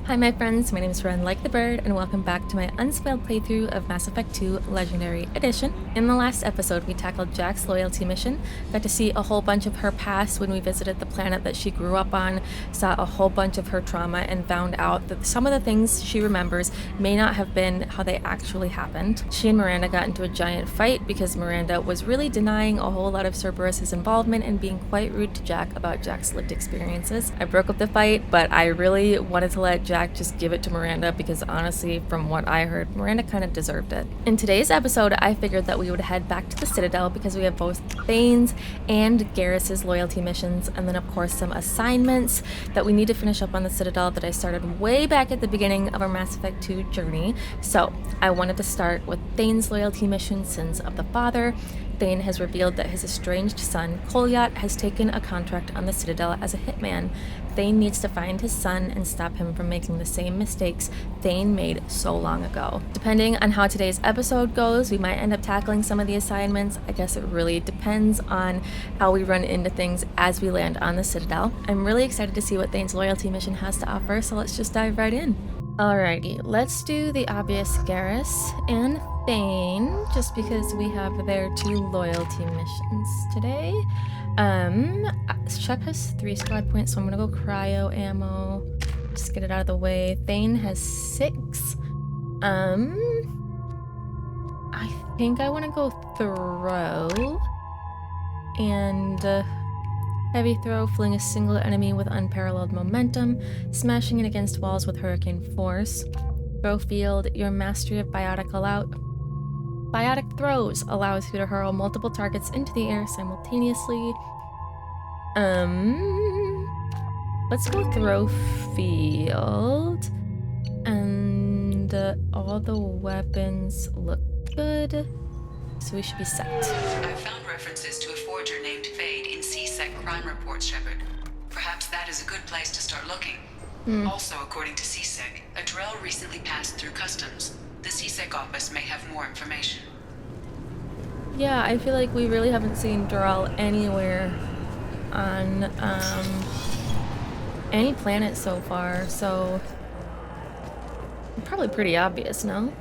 Hi my friends, my name is Ren like the bird, and welcome back to my unspoiled playthrough of Mass Effect 2 Legendary Edition. In the last episode, we tackled Jack's loyalty mission, got to see a whole bunch of her past when we visited the planet that she grew up on, saw a whole bunch of her trauma, and found out that some of the things she remembers may not have been how they actually happened. She and Miranda got into a giant fight because Miranda was really denying a whole lot of Cerberus's involvement and being quite rude to Jack about Jack's lived experiences. I broke up the fight, but I really wanted to let Jack just give it to Miranda because honestly, from what I heard, Miranda kind of deserved it. In today's episode, I figured that we would head back to the Citadel because we have both Thane's and Garrus's loyalty missions, and then of course some assignments that we need to finish up on the Citadel that I started way back at the beginning of our Mass Effect 2 journey. So I wanted to start with Thane's loyalty mission, Sins of the Father. Thane has revealed that his estranged son, Kolyat, has taken a contract on the Citadel as a hitman. Thane needs to find his son and stop him from making the same mistakes Thane made so long ago. Depending on how today's episode goes, we might end up tackling some of the assignments. I guess it really depends on how we run into things as we land on the Citadel. I'm really excited to see what Thane's loyalty mission has to offer, so let's just dive right in. Alrighty, let's do the obvious Garrus and Thane, just because we have their two loyalty missions today. Shep has 3 squad points, so I'm gonna go cryo ammo. Just get it out of the way. Thane has 6. I think I want to go throw and heavy throw, fling a single enemy with unparalleled momentum, smashing it against walls with hurricane force. Throw field, your mastery of biotic throws allows you to hurl multiple targets into the air simultaneously. Let's go throw field. And all the weapons look good, so we should be set. I found references to a forger named Fade in CSEC crime reports, Shepard. Perhaps that is a good place to start looking. Also, according to CSEC, a Drell recently passed through customs. The CSEC office may have more information. Yeah, I feel like we really haven't seen Drell anywhere on any planet so far, so probably pretty obvious, no?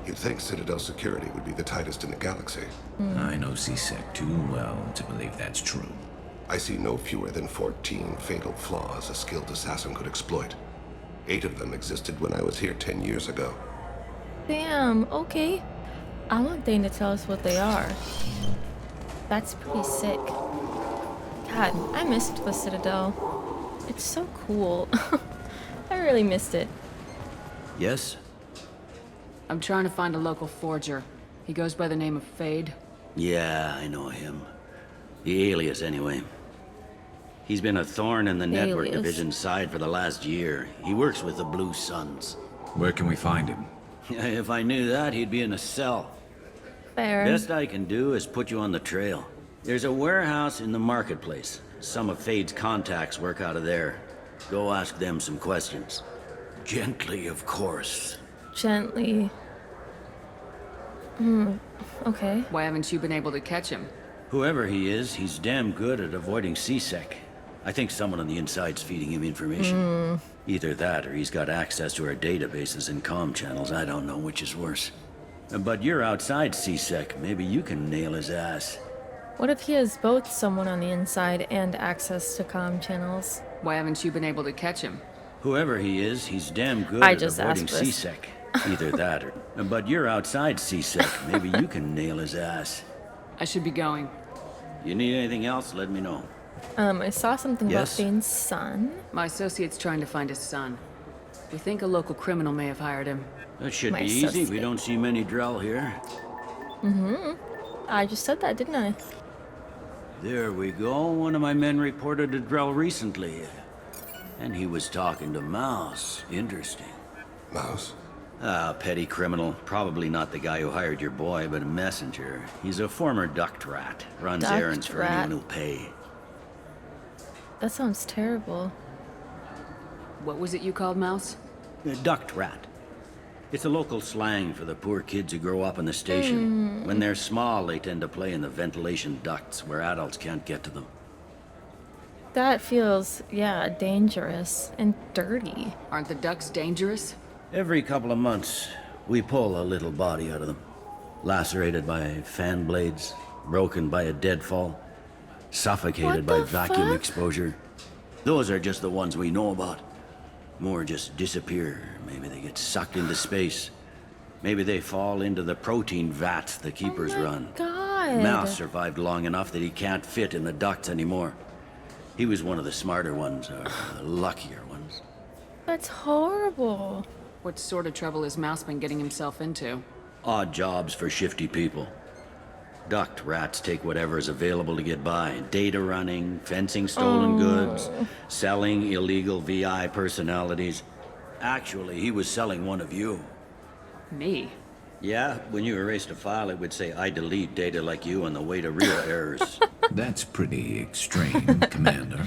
You'd think Citadel security would be the tightest in the galaxy. I know CSEC too well to believe that's true. I see no fewer than 14 fatal flaws a skilled assassin could exploit. 8 of them existed when I was here 10 years ago. Damn, okay. I want Thane to tell us what they are. That's pretty sick. God, I missed the Citadel. It's so cool. I really missed it. Yes? I'm trying to find a local forger. He goes by the name of Fade. Yeah, I know him. The alias, anyway. He's been a thorn in the network division's side for the last year. He works with the Blue Suns. Where can we find him? If I knew that, he'd be in a cell. Fair. Best I can do is put you on the trail. There's a warehouse in the marketplace. Some of Fade's contacts work out of there. Go ask them some questions. Gently, of course. Gently. Okay. Why haven't you been able to catch him? Whoever he is, he's damn good at avoiding CSEC. I think someone on the inside's feeding him information. Either that, or he's got access to our databases and comm channels. I don't know which is worse. But you're outside CSEC. Maybe you can nail his ass. What if he has both someone on the inside and access to comm channels? Why haven't you been able to catch him? Whoever he is, he's damn good I at just avoiding asked this. CSEC. Either that, or... But you're outside CSEC. Maybe you can nail his ass. I should be going. You need anything else, let me know. I saw something about Yes? Thane's son. My associate's trying to find his son. We think a local criminal may have hired him. That should My be easy. We associate. don't see many Drell here. I just said that, didn't I? There we go. One of my men reported a Drell recently. And he was talking to Mouse. Interesting. Mouse? Petty criminal. Probably not the guy who hired your boy, but a messenger. He's a former duct rat. Runs Duct errands for rat. anyone who'll pay. That sounds terrible. What was it you called Mouse? A duct rat. It's a local slang for the poor kids who grow up in the station. When they're small, they tend to play in the ventilation ducts where adults can't get to them. That feels, yeah, dangerous and dirty. Aren't the ducks dangerous? Every couple of months, we pull a little body out of them. Lacerated by fan blades, broken by a deadfall, suffocated by What the vacuum fuck? exposure. Those are just the ones we know about. More just disappear. Maybe they get sucked into space. Maybe they fall into the protein vats the keepers run. God. Mouse survived long enough that he can't fit in the ducts anymore. He was one of the smarter ones, or the luckier ones. That's horrible. What sort of trouble has Mouse been getting himself into? Odd jobs for shifty people. Duct rats take whatever is available to get by. Data running, fencing stolen goods, selling illegal VI personalities. Actually, he was selling one of you. Me? Yeah, when you erased a file, it would say, I delete data like you on the way to real errors. That's pretty extreme, Commander.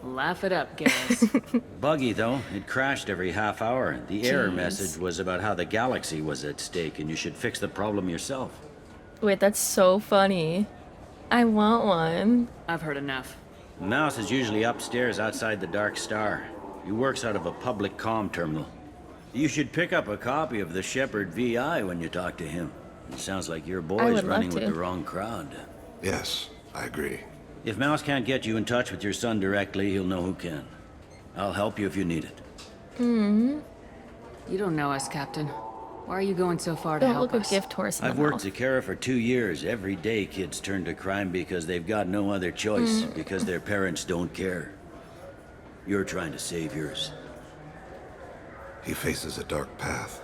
Laugh it up, Garrus. Buggy, though. It crashed every half hour. The error Jeez. message was about how the galaxy was at stake and you should fix the problem yourself. Wait, that's so funny. I want one. I've heard enough. Mouse is usually upstairs outside the Dark Star. He works out of a public comm terminal. You should pick up a copy of the Shepherd VI when you talk to him. It sounds like your I boy's would love running with to. the wrong crowd. Yes, I agree. If Mouse can't get you in touch with your son directly, he'll know who can. I'll help you if you need it. You don't know us, Captain. Why are you going so far to Don't help look us? a gift horse in I've the worked mouth. Zakara for 2 years. Every day kids turn to crime because they've got no other choice, because their parents don't care. You're trying to save yours. He faces a dark path.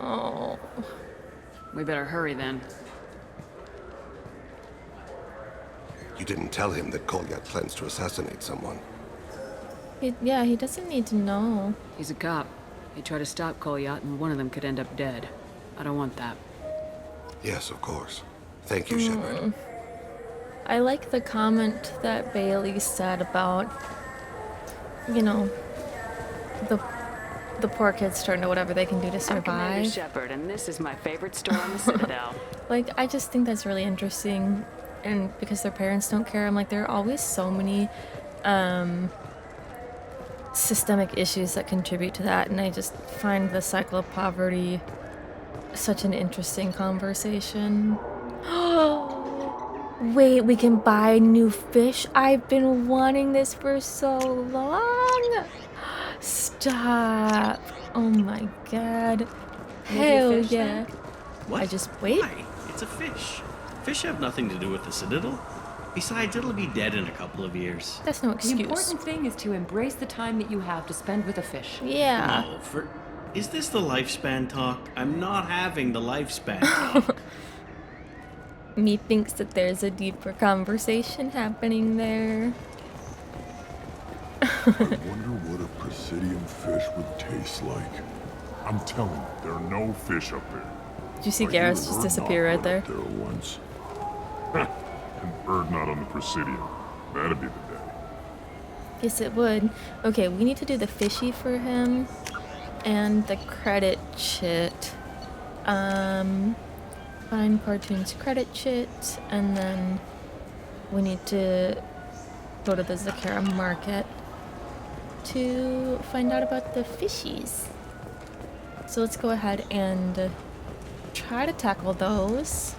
Oh. We better hurry then. You didn't tell him that Kolyat plans to assassinate someone. Yeah, he doesn't need to know. He's a cop. They try to stop Kolyat and one of them could end up dead. I don't want that. Yes, of course. Thank you, Shepard. I like the comment that Bailey said about, you know, the poor kids turn to whatever they can do to I'm Commander survive. Shepard, and this is my favorite store on the Citadel. Like, I just think that's really interesting. And because their parents don't care, I'm like, there are always so many systemic issues that contribute to that. And I just find the cycle of poverty such an interesting conversation. Wait, we can buy new fish? I've been wanting this for so long. Stop. Oh my god. Hell fish, yeah. then? What? I just wait. Why? It's a fish. Fish have nothing to do with the Citadel. Besides, it'll be dead in a couple of years. That's no The excuse. important thing is to embrace the time that you have to spend with a fish. Yeah. No, is this the lifespan talk? I'm not having the lifespan talk. Me thinks that there's a deeper conversation happening there. I wonder what a Presidium fish would taste like. I'm telling you, there are no fish up there. Did you see I hear Garrus just disappear right Erdnot there? went up there once. An Erdnot on the Presidium. That'd be the day. Yes, it would. Okay, we need to do the fishy for him and the credit chit. Find cartoons credit chit, and then we need to go to the Zakara market to find out about the fishies. So let's go ahead and try to tackle those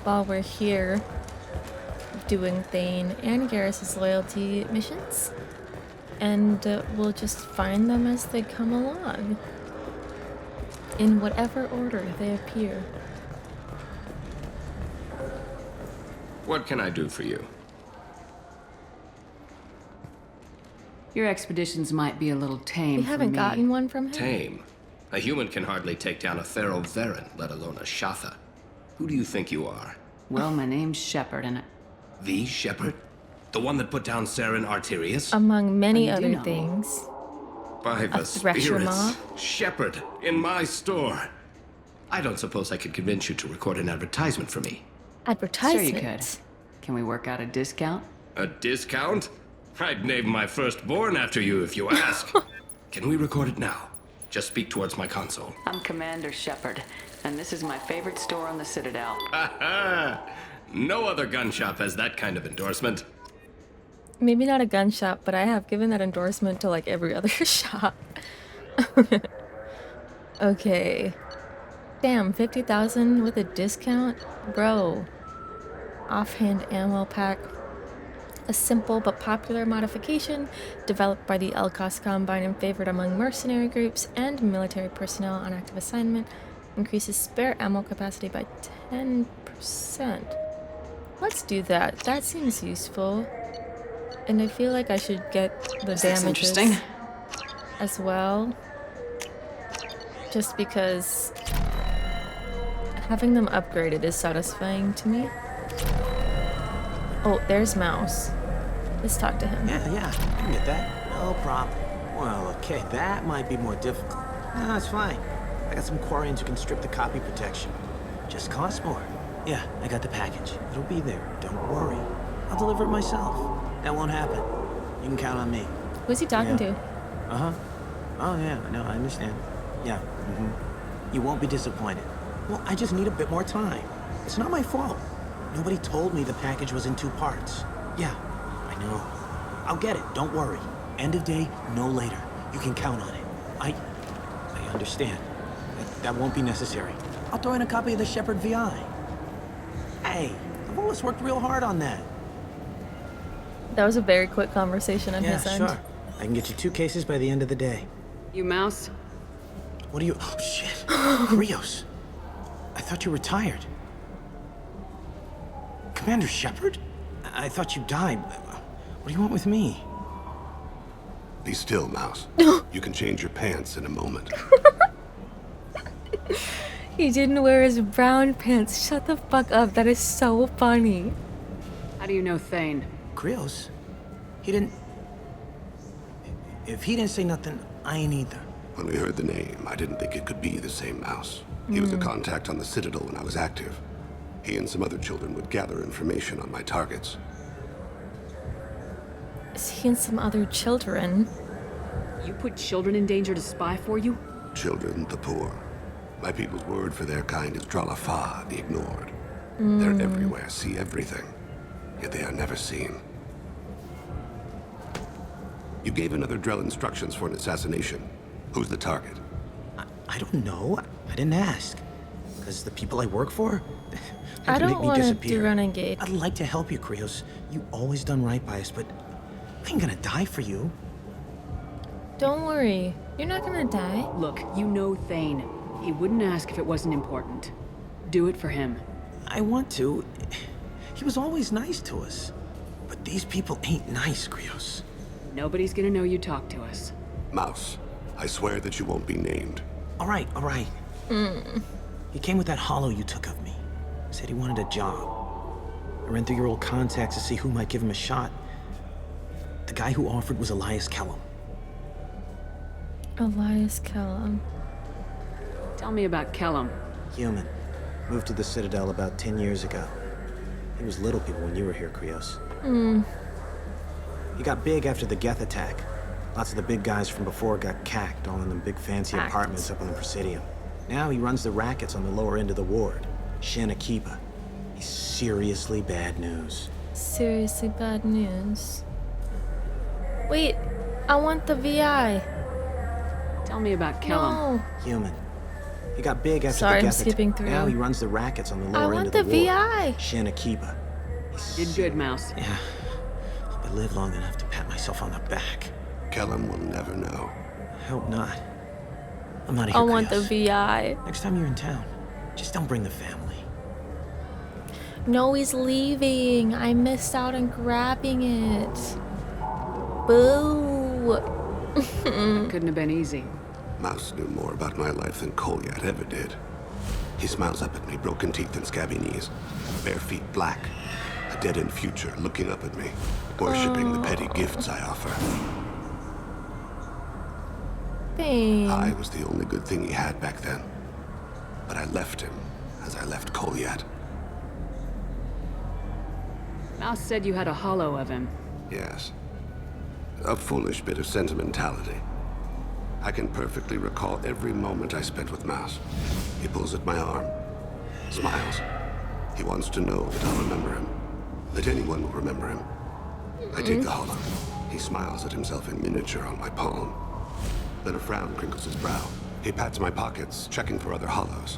while we're here doing Thane and Garrus's loyalty missions. And we'll just find them as they come along, in whatever order they appear. What can I do for you? Your expeditions might be a little tame We for haven't me. gotten one from him. Tame. A human can hardly take down a Thero Varen, let alone a Shatha. Who do you think you are? Well, my name's Shepard, and The Shepherd? The one that put down Saren Arterius? Among many I do other know. things. By the Thresher spirits. Maw? Shepherd, in my store. I don't suppose I could convince you to record an advertisement for me. sure Advertisement. you could. Can we work out a discount? A discount? I'd name my firstborn after you if you ask. Can we record it now? Just speak towards my console. I'm Commander Shepard, and this is my favorite store on the Citadel. No other gun shop has that kind of endorsement. Maybe not a gun shop, but I have given that endorsement to like every other shop. Okay. Damn, 50,000 with a discount? Bro. Offhand ammo pack. A simple but popular modification developed by the LCOS Combine and favored among mercenary groups and military personnel on active assignment. Increases spare ammo capacity by 10%. Let's do that. That seems useful. And I feel like I should get the damages as well. Just because having them upgraded is satisfying to me. Oh, there's Mouse. Let's talk to him. Yeah, I can get that. No problem. Well, okay, that might be more difficult. No, it's fine. I got some Quarians who can strip the copy protection. Just costs more. Yeah, I got the package. It'll be there. Don't worry. I'll deliver it myself. That won't happen. You can count on me. Who's he talking to? Uh-huh. Oh, yeah, no, I understand. Yeah, You won't be disappointed. Well, I just need a bit more time. It's not my fault. Nobody told me the package was in 2 parts. Yeah, I know. I'll get it, don't worry. End of day, no later. You can count on it. I understand. That won't be necessary. I'll throw in a copy of the Shepard VI. Hey, I've always worked real hard on that. That was a very quick conversation on his end. Yeah, sure. I can get you 2 cases by the end of the day. You Mouse? What are you... Oh, shit. Rios. I thought you were tired. Commander Shepard? I thought you died. What do you want with me? Be still, Mouse. You can change your pants in a moment. He didn't wear his brown pants. Shut the fuck up. That is so funny. How do you know Thane? Krios? He didn't... If he didn't say nothing, I ain't either. When we heard the name, I didn't think it could be the same Mouse. He was a contact on the Citadel when I was active. He and some other children would gather information on my targets. Is he and some other children? You put children in danger to spy for you? Children, the poor. My people's word for their kind is Dralafa, the ignored. They're everywhere, see everything. Yet they are never seen. You gave another Drell instructions for an assassination. Who's the target? I don't know. I didn't ask. Because the people I work for, I don't want to do renegade. I'd like to help you, Krios. You always done right by us, but I ain't gonna die for you. Don't worry. You're not gonna die. Look, you know Thane. He wouldn't ask if it wasn't important. Do it for him. I want to. He was always nice to us. But these people ain't nice, Krios. Nobody's gonna know you talked to us. Mouse, I swear that you won't be named. All right. He came with that hollow you took of me. Said he wanted a job. I ran through your old contacts to see who might give him a shot. The guy who offered was Elias Kellum. Elias Kellum. Tell me about Kellum. Human. Moved to the Citadel about 10 years ago. He was little people when you were here, Krios. He got big after the Geth attack. Lots of the big guys from before got cacked, all in them big fancy apartments up on the Presidium. Now he runs the rackets on the lower end of the ward. Shin Akiba. He's seriously bad news. Seriously bad news. Wait, I want the VI. Tell me about Kellum. No. Human. He got big after Sorry, the I'm Geth skipping attack. through. Now he runs the rackets on the lower end of the I ward. want the VI. Shin Akiba. Did good, Mouse. Yeah. Hope I live long enough to pat myself on the back. Kellum will never know. I hope not. I'm out of here, I want the Krios. VI. Next time you're in town, just don't bring the family. No, he's leaving. I missed out on grabbing it. Boo. Couldn't have been easy. Mouse knew more about my life than Kolyat ever did. He smiles up at me, broken teeth and scabby knees, bare feet black, a dead-end future looking up at me, worshipping the petty gifts I offer. Thane. I was the only good thing he had back then, but I left him as I left Kolyat. Mouse said you had a hollow of him. Yes. A foolish bit of sentimentality. I can perfectly recall every moment I spent with Mouse. He pulls at my arm, smiles. He wants to know that I'll remember him, that anyone will remember him. I take the hollow. He smiles at himself in miniature on my palm. Then a frown crinkles his brow. He pats my pockets, checking for other hollows.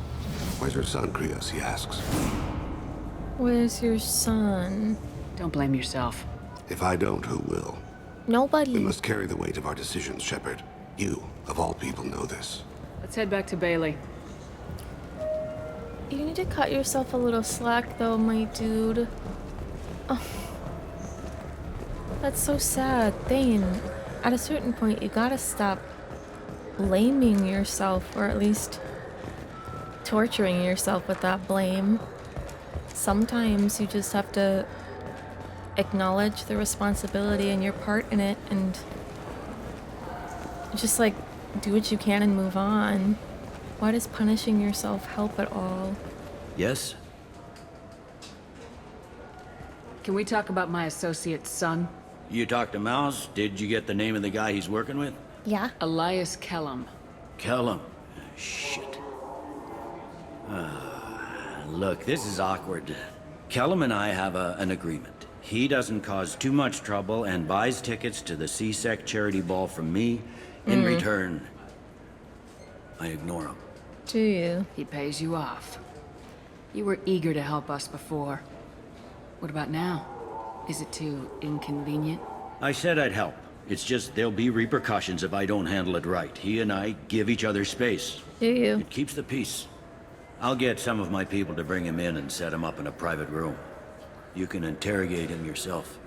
Where's your son, Krios? He asks. Where's your son? Don't blame yourself. If I don't, who will? Nobody. We must carry the weight of our decisions, Shepard. You, of all people, know this. Let's head back to Bailey. You need to cut yourself a little slack, though, my dude. Oh. That's so sad. Thane, at a certain point, you gotta stop blaming yourself, or at least torturing yourself with that blame. Sometimes you just have to acknowledge the responsibility and your part in it, and just, like, do what you can and move on. Why does punishing yourself help at all? Yes? Can we talk about my associate's son? You talked to Mouse? Did you get the name of the guy he's working with? Yeah. Elias Kellum. Kellum. Shit. Look, this is awkward. Kellum and I have an agreement. He doesn't cause too much trouble and buys tickets to the CSEC charity ball from me. In return, I ignore him. Do you? He pays you off. You were eager to help us before. What about now? Is it too inconvenient? I said I'd help. It's just there'll be repercussions if I don't handle it right. He and I give each other space. Do you? It keeps the peace. I'll get some of my people to bring him in and set him up in a private room. You can interrogate him yourself.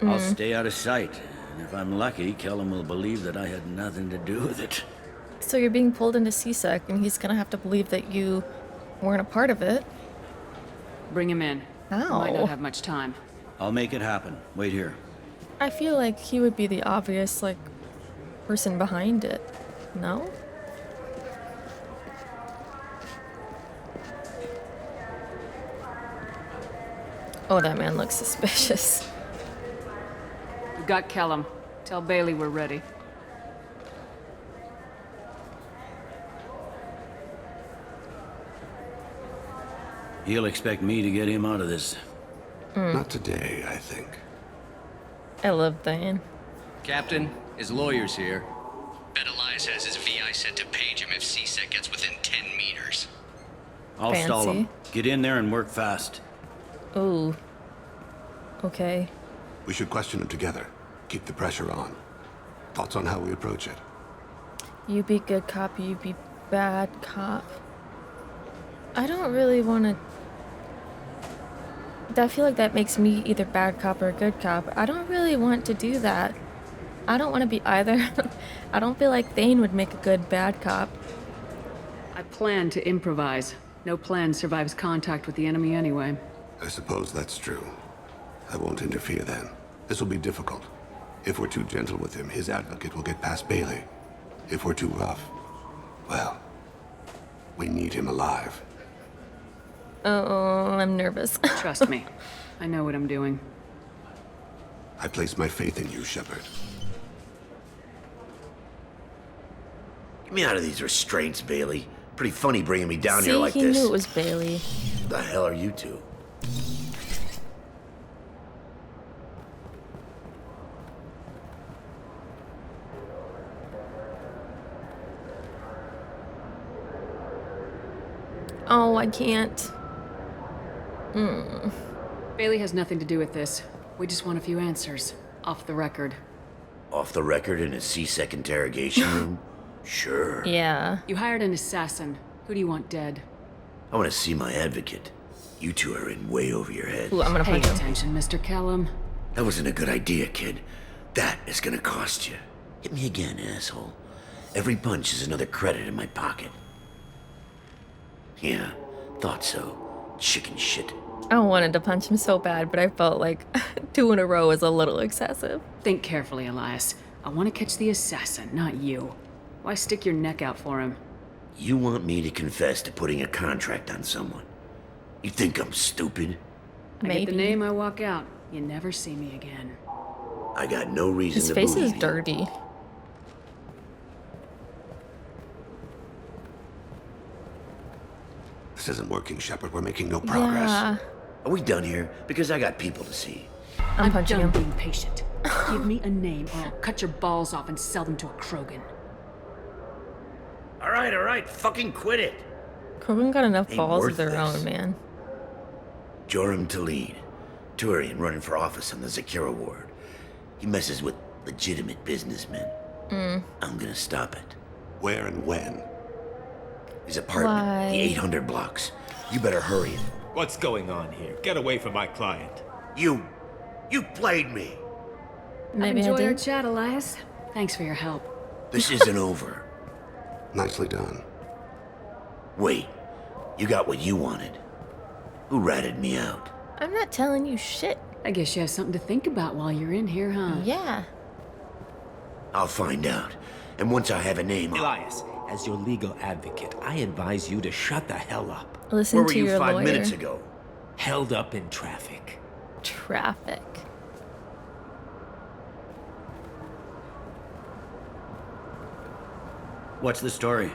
I'll stay out of sight. And if I'm lucky, Kellum will believe that I had nothing to do with it. So you're being pulled into CSEC, and he's gonna have to believe that you weren't a part of it. Bring him in. Ow. Might not have much time. I'll make it happen. Wait here. I feel like he would be the obvious, like, person behind it. No? Oh, that man looks suspicious. We got Kellum. Tell Bailey we're ready. He'll expect me to get him out of this. Not today, I think. I love Thane. Captain, his lawyer's here. Bet Elias has his VI set to page him if CSEC gets within 10 meters. I'll stall him. Get in there and work fast. Ooh. Okay. We should question him together. Keep the pressure on. Thoughts on how we approach it? You be good cop, you be bad cop. I don't really want to... I feel like that makes me either bad cop or good cop. I don't really want to do that. I don't want to be either. I don't feel like Thane would make a good bad cop. I plan to improvise. No plan survives contact with the enemy anyway. I suppose that's true. I won't interfere then. This will be difficult. If we're too gentle with him, his advocate will get past Bailey. If we're too rough, well, we need him alive. Oh, I'm nervous. Trust me. I know what I'm doing. I place my faith in you, Shepard. Get me out of these restraints, Bailey. Pretty funny bringing me down here like this. See, he knew it was Bailey. The hell are you two? Oh, I can't. Bailey has nothing to do with this. We just want a few answers. Off the record. Off the record in a CSEC interrogation room? Sure. Yeah. You hired an assassin. Who do you want dead? I want to see my advocate. You two are in way over your head. Ooh, I'm gonna Pay punch him. attention, Mr. Kellum. That wasn't a good idea, kid. That is gonna cost you. Hit me again, asshole. Every punch is another credit in my pocket. Yeah, thought so. Chicken shit. I wanted to punch him so bad, but I felt like 2 in a row is a little excessive. Think carefully, Elias. I want to catch the assassin, not you. Why stick your neck out for him? You want me to confess to putting a contract on someone? You think I'm stupid? I get the name, I walk out. You never see me again. I got no reason His to face believe is dirty. This isn't working, Shepard. We're making no progress. Yeah. Are we done here? Because I got people to see. I'm punching done him. being patient. Give me a name or I'll cut your balls off and sell them to a Krogan. All right, fucking quit it. Krogan got enough Ain't balls of worth their this. own, man. Joram Talid, Turian running for office on the Zakira ward. He messes with legitimate businessmen. I'm gonna stop it. Where and when? His apartment, Why? the 800 blocks. You better hurry. What's going on here? Get away from my client. You played me. Maybe I Enjoy our did. chat, Elias. Thanks for your help. This isn't over. Nicely done. Wait, you got what you wanted. Who ratted me out? I'm not telling you shit. I guess you have something to think about while you're in here, huh? Yeah. I'll find out. And once I have a name, Elias, as your legal advocate, I advise you to shut the hell up. Listen where were to you your 5 lawyer. minutes ago? Held up in traffic. Traffic. What's the story?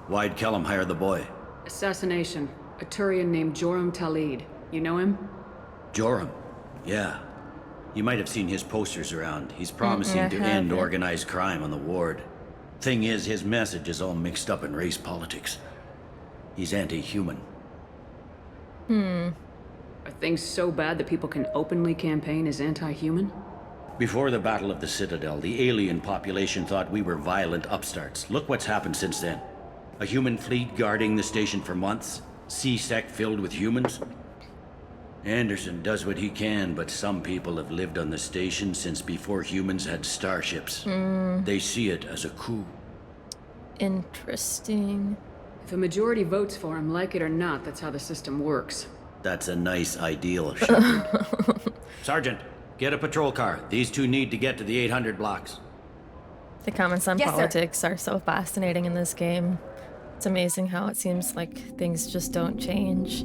Why'd Kellum hire the boy? Assassination. A Turian named Joram Talid. You know him? Joram? Yeah. You might have seen his posters around. He's promising I to end haven't. organized crime on the ward. Thing is, his message is all mixed up in race politics. He's anti-human. Are things so bad that people can openly campaign as anti-human? Before the Battle of the Citadel, the alien population thought we were violent upstarts. Look what's happened since then. A human fleet guarding the station for months. C-Sec filled with humans. Anderson does what he can, but some people have lived on the station since before humans had starships. They see it as a coup. Interesting. If a majority votes for him, like it or not, that's how the system works. That's a nice ideal, Shepard. Sergeant, get a patrol car. These two need to get to the 800 blocks. The comments on Yes, sir. politics are so fascinating in this game. It's amazing how it seems like things just don't change.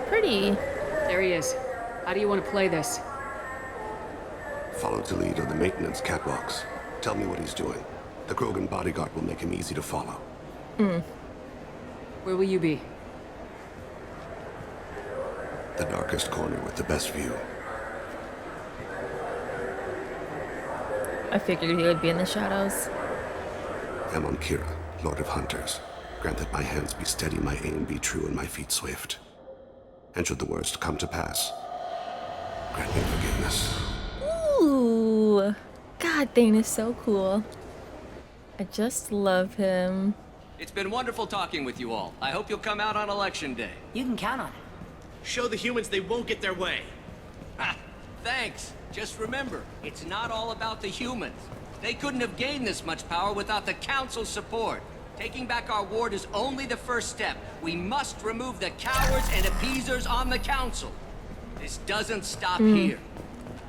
Pretty. There he is. How do you want to play this? Follow to lead on the maintenance catwalks. Tell me what he's doing. The Krogan bodyguard will make him easy to follow. Where will you be? The darkest corner with the best view. I figured he would be in the shadows. I'm on Kira, Lord of Hunters. Grant that my hands be steady, my aim be true, and my feet swift. And should the worst come to pass, grant me forgiveness. Ooh. God, Thane is so cool. I just love him. It's been wonderful talking with you all. I hope you'll come out on election day. You can count on it. Show the humans they won't get their way. Ha! Thanks. Just remember, it's not all about the humans. They couldn't have gained this much power without the Council's support. Taking back our ward is only the first step. We must remove the cowards and appeasers on the Council. This doesn't stop here.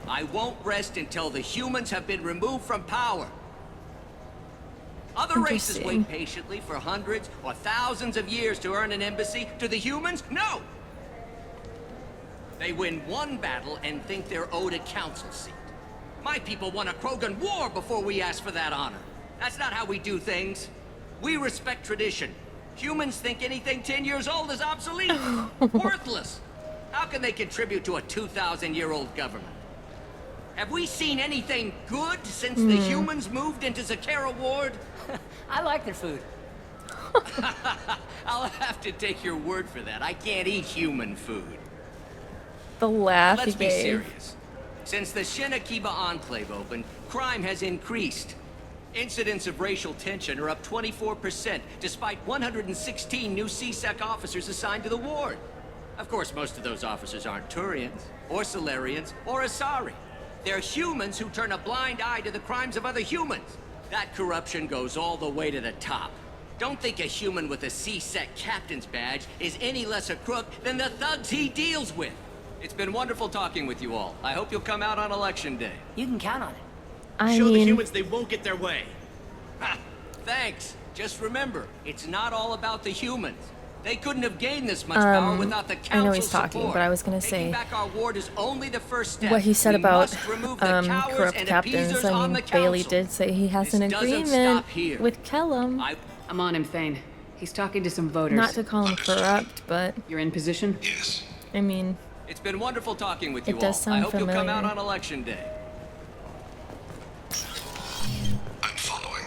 I won't rest until the humans have been removed from power. Other races Interesting. wait patiently for hundreds or thousands of years to earn an embassy. To the humans, no! They win one battle and think they're owed a council seat. My people won a Krogan war before we asked for that honor. That's not how we do things. We respect tradition. Humans think anything 10 years old is obsolete, worthless. How can they contribute to a 2,000-year-old government? Have we seen anything good since the humans moved into Zakira Ward? I like their food. I'll have to take your word for that. I can't eat human food. The laugh Let's he be gave. serious. Since the Shinakiba Enclave opened, crime has increased. Incidents of racial tension are up 24%, despite 116 new C-Sec officers assigned to the ward. Of course, most of those officers aren't Turians, or Solarians, or Asari. They're humans who turn a blind eye to the crimes of other humans. That corruption goes all the way to the top. Don't think a human with a C-Sec captain's badge is any less a crook than the thugs he deals with. It's been wonderful talking with you all. I hope you'll come out on election day. You can count on it. I Show the mean, humans they won't get their way. Ha! Thanks. Just remember, it's not all about the humans. They couldn't have gained this much power without the I know council's he's talking, support. but I was gonna Taking say back our ward is only the first step. what he said We about must remove the cowards corrupt and captains. appeasers I on mean, the Bailey council. did say he has This an doesn't agreement stop here. with Kellum. I'm on him, Thane. He's talking to some voters. Not to call him corrupt, but... You're in position? Yes. I mean... It's been wonderful talking with you it does all. sound I hope familiar. you'll come out on election day. I'm following.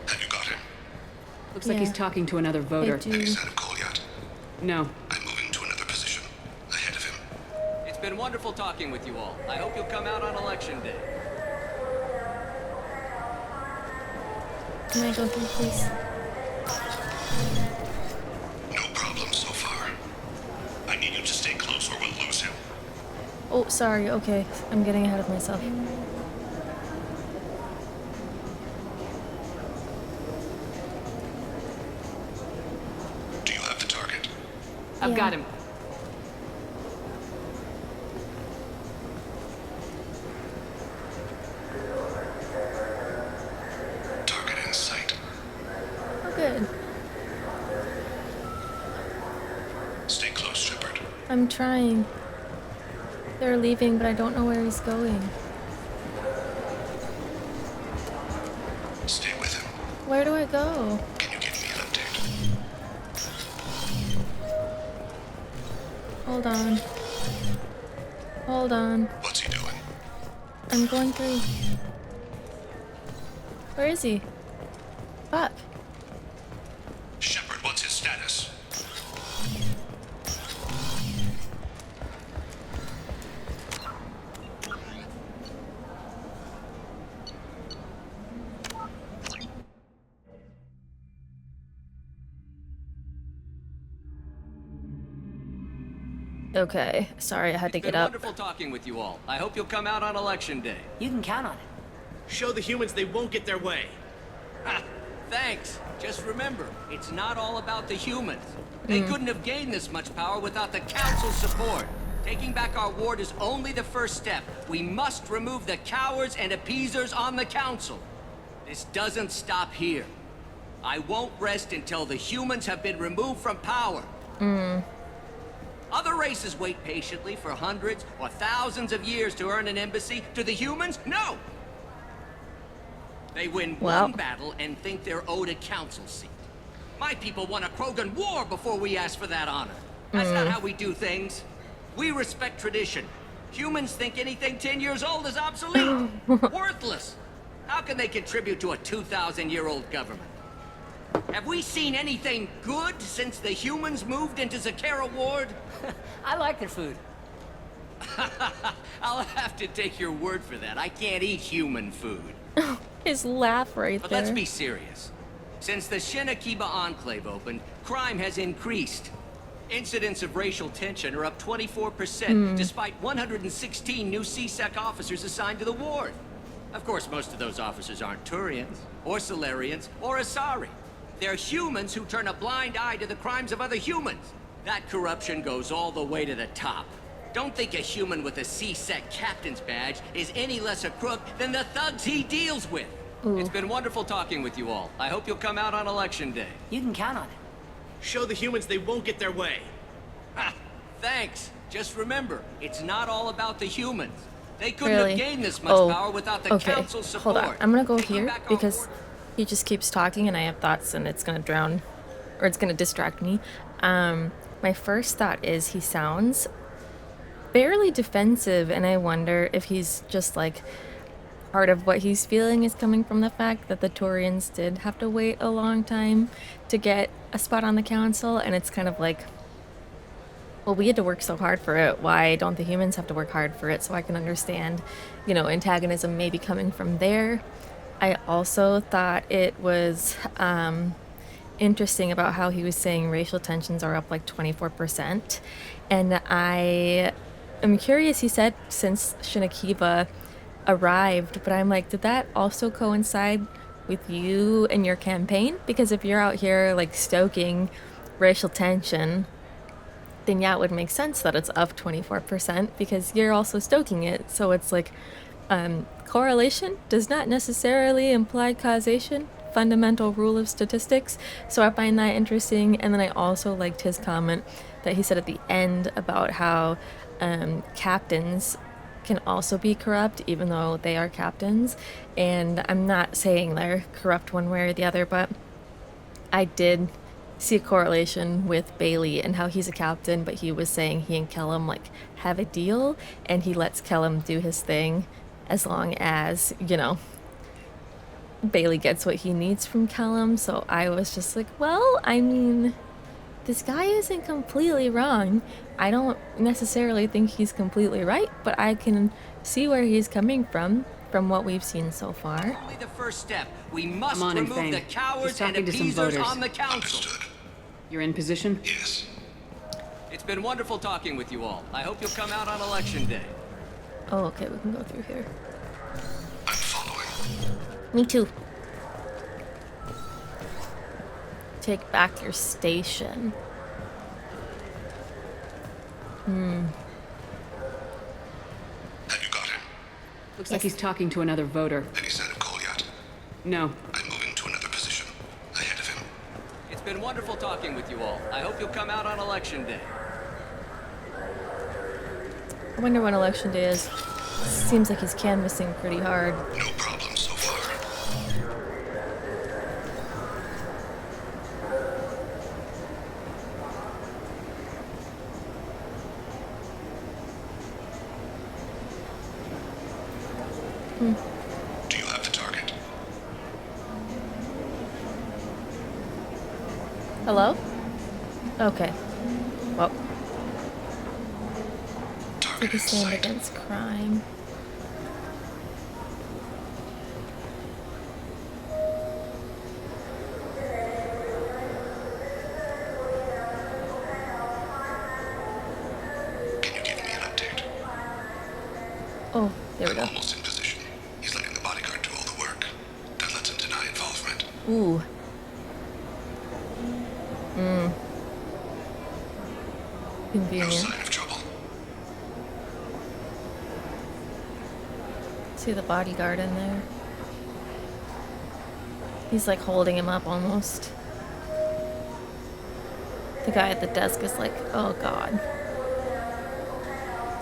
Have you got him? Looks like he's talking to another voter. Have you sent a call yet? No. I'm moving to another position. Ahead of him. It's been wonderful talking with you all. I hope you'll come out on election day. Can I go through, please? No problem so far. I need you to stay close or we'll lose him. Oh, sorry. Okay. I'm getting ahead of myself. Do you have the target? I've got him. Target in sight. Oh, good. Stay close, Shepard. I'm trying. They're leaving, but I don't know where he's going. Stay with him. Where do I go? Can you give me an update? Hold on. Hold on. What's he doing? I'm going through. Where is he? Fuck. Shepard, what's his status? Okay. Sorry, I had to It's get been up. wonderful talking with you all. I hope you'll come out on election day. You can count on it. Show the humans they won't get their way. Ha! Thanks. Just remember, it's not all about the humans. They couldn't have gained this much power without the Council's support. Taking back our ward is only the first step. We must remove the cowards and appeasers on the Council. This doesn't stop here. I won't rest until the humans have been removed from power. Other races wait patiently for hundreds or thousands of years to earn an embassy. To the humans, no! They win one battle and think they're owed a council seat. My people won a Krogan war before we asked for that honor. That's not how we do things. We respect tradition. Humans think anything 10 years old is obsolete, worthless. How can they contribute to a 2,000-year-old government? Have we seen anything good since the humans moved into Zakera Ward? I like their food. I'll have to take your word for that. I can't eat human food. His laugh right But there. let's be serious. Since the Shinakiba Enclave opened, crime has increased. Incidents of racial tension are up 24%, despite 116 new CSEC officers assigned to the ward. Of course, most of those officers aren't Turians, or Solarians, or Asari. They're humans who turn a blind eye to the crimes of other humans. That corruption goes all the way to the top. Don't think a human with a CSEC captain's badge is any less a crook than the thugs he deals with. It's been wonderful talking with you all. I hope you'll come out on election day. You can count on it. Show the humans they won't get their way. Ha! Thanks. Just remember, it's not all about the humans. They couldn't have gained this much power without the council's support. Hold on. I'm gonna go here because he just keeps talking and I have thoughts and it's gonna drown, or it's gonna distract me. My first thought is he sounds fairly defensive, and I wonder if he's just like part of what he's feeling is coming from the fact that the Turians did have to wait a long time to get a spot on the council, and it's kind of like, well, we had to work so hard for it. Why don't the humans have to work hard for it? So I can understand, you know, antagonism maybe coming from there. I also thought it was interesting about how he was saying racial tensions are up like 24%. And I am curious, he said since Shinakiba arrived, but I'm like, did that also coincide with you and your campaign? Because if you're out here like stoking racial tension, then yeah, it would make sense that it's up 24% because you're also stoking it. So it's like correlation does not necessarily imply causation fundamental rule of statistics. So I find that interesting. And then I also liked his comment that he said at the end about how captains can also be corrupt, even though they are captains. And I'm not saying they're corrupt one way or the other, but I did see a correlation with Bailey and how he's a captain, but he was saying he and Kellum like have a deal, and he lets Kellum do his thing as long as, you know, Bailey gets what he needs from Kellum. So I was just like, well, I mean, this guy isn't completely wrong. I don't necessarily think he's completely right, but I can see where he's coming from what we've seen so far. Only the first step. We must Come on in, remove Thane. the cowards He's and talking to some abusers voters. on the council. You're in position? Yes. It's been wonderful talking with you all. I hope you'll come out on election day. Oh, okay, we can go through here. I'm following. Me too. Take back your station. Have you got him? Looks like he's talking to another voter. Any sign of Cole yet? No. I'm moving to another position. Ahead of him. It's been wonderful talking with you all. I hope you'll come out on election day. I wonder when election day is. Seems like he's canvassing pretty hard. No problem so far. Do you have the target? Hello? Okay. Well. Take a stand against crime. Can you give me an update? Oh, there we go. Almost in position. He's letting the bodyguard do all the work. That lets him deny involvement. Ooh. No Convenient. sign of trouble. See the bodyguard in there. He's like holding him up almost. The guy at the desk is like, oh god.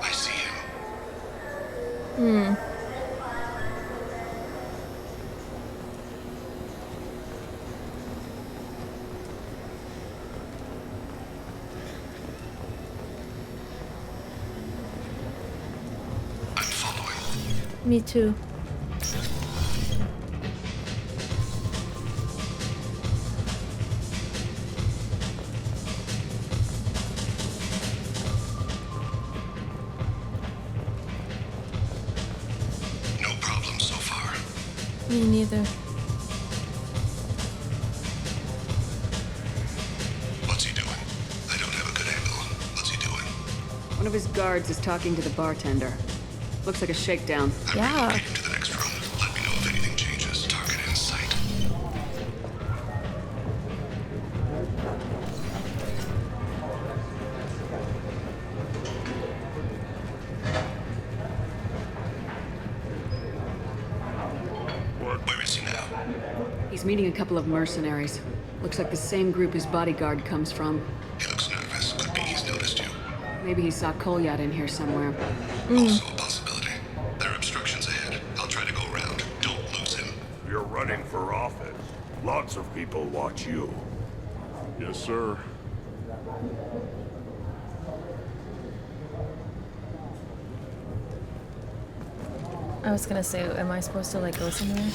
I see him. I'm following. Me too. No problem so far. Me neither. What's he doing? I don't have a good angle. What's he doing? One of his guards is talking to the bartender. Looks like a shakedown. Yeah. Relocating to the next room. Let me know if anything changes. Target in sight. Where is he now? He's meeting a couple of mercenaries. Looks like the same group his bodyguard comes from. He looks nervous. Could be he's noticed you. Maybe he saw Kolyat in here somewhere. Also a possibility. There are obstructions ahead. I'll try to go around. Don't lose him. You're running for office. Lots of people watch you. Yes, sir. I was gonna say, am I supposed to like go somewhere?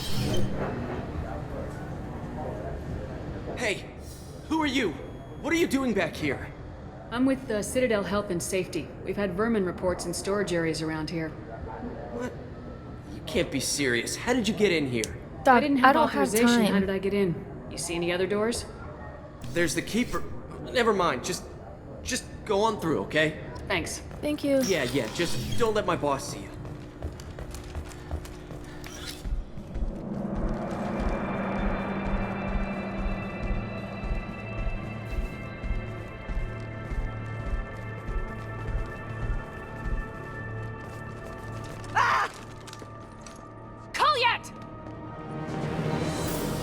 Hey, who are you? What are you doing back here? I'm with the Citadel Health and Safety. We've had vermin reports in storage areas around here. What? You can't be serious. How did you get in here? Doc, I didn't have don't have authorization. time. How did I get in? You see any other doors? There's the keeper. Never mind. Just go on through, okay? Thanks. Thank you. Yeah. Just don't let my boss see you.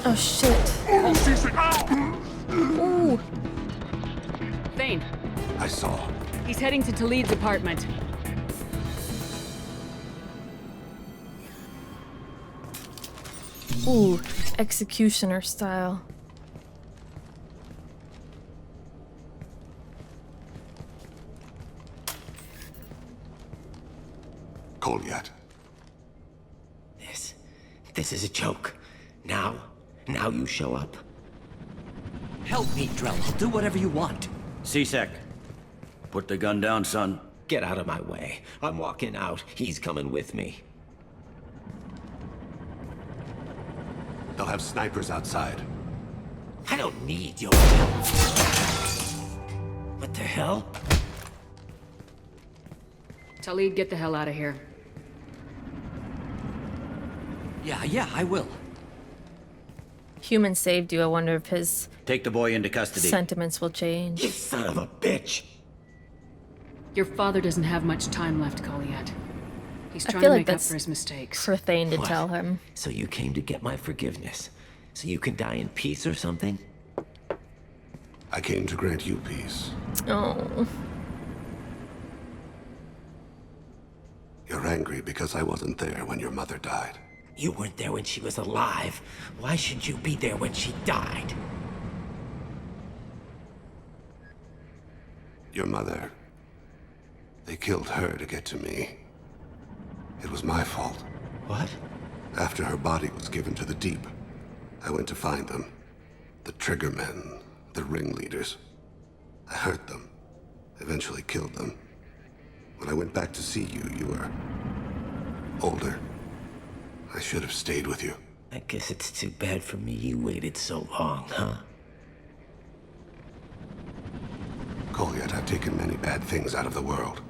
Oh shit. Ooh. Thane, I saw. he's heading to Talid's apartment. Ooh, executioner style. Kolyat. This is a joke. Now you show up. Help me, Drell. I'll do whatever you want. C-Sec. Put the gun down, son. Get out of my way. I'm walking out. He's coming with me. They'll have snipers outside. I don't need your help. What the hell? Talid, get the hell out of here. Yeah, I will. Human saved you. I wonder if his Take the boy into custody. sentiments will change. You son of a bitch! Your father doesn't have much time left, Kolyat. He's I trying feel to like make up that's for his mistakes. for Thane to What? tell him. So you came to get my forgiveness? So you can die in peace or something? I came to grant you peace. Oh. You're angry because I wasn't there when your mother died. You weren't there when she was alive. Why should you be there when she died? Your mother. They killed her to get to me. It was my fault. What? After her body was given to the deep, I went to find them. The triggermen, the ringleaders. I hurt them. Eventually killed them. When I went back to see you, you were older. I should have stayed with you. I guess it's too bad for me you waited so long, huh? Kolyat, I've taken many bad things out of the world.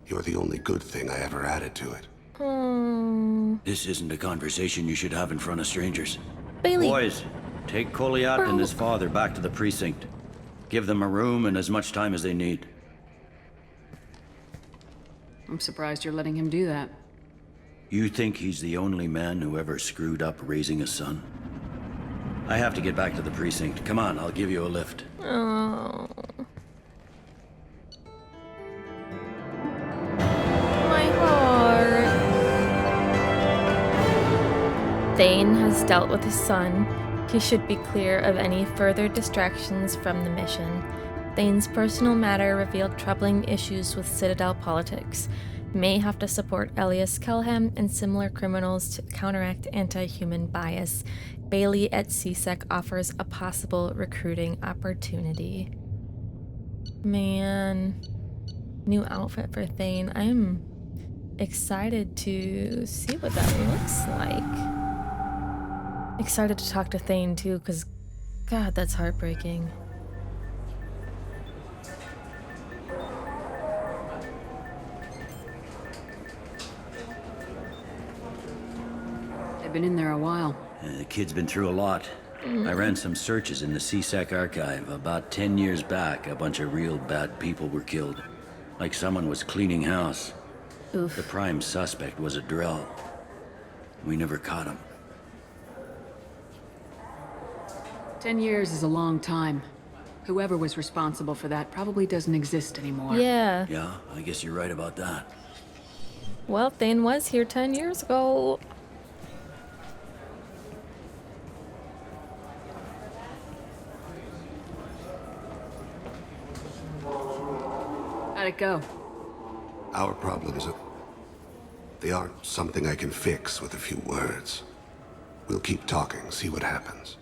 You're the only good thing I ever added to it. This isn't a conversation you should have in front of strangers. Bailey. Boys, take Kolyat and his father back to the precinct. Give them a room and as much time as they need. I'm surprised you're letting him do that. You think he's the only man who ever screwed up raising a son? I have to get back to the precinct. Come on, I'll give you a lift. Oh. My heart. Thane has dealt with his son. He should be clear of any further distractions from the mission. Thane's personal matter revealed troubling issues with Citadel politics. May have to support Elias Kelham and similar criminals to counteract anti-human bias. Bailey at CSEC offers a possible recruiting opportunity. Man. New outfit for Thane. I'm excited to see what that looks like. Excited to talk to Thane too, because God, that's heartbreaking. They've been in there a while. The kid's been through a lot. I ran some searches in the CSEC archive. About 10 years back, a bunch of real bad people were killed. Like someone was cleaning house. Oof. The prime suspect was a Drell. We never caught him. 10 years is a long time. Whoever was responsible for that probably doesn't exist anymore. Yeah. Yeah, I guess you're right about that. Well, Thane was here 10 years ago. How'd it go? Our problems, they aren't something I can fix with a few words. We'll keep talking, see what happens.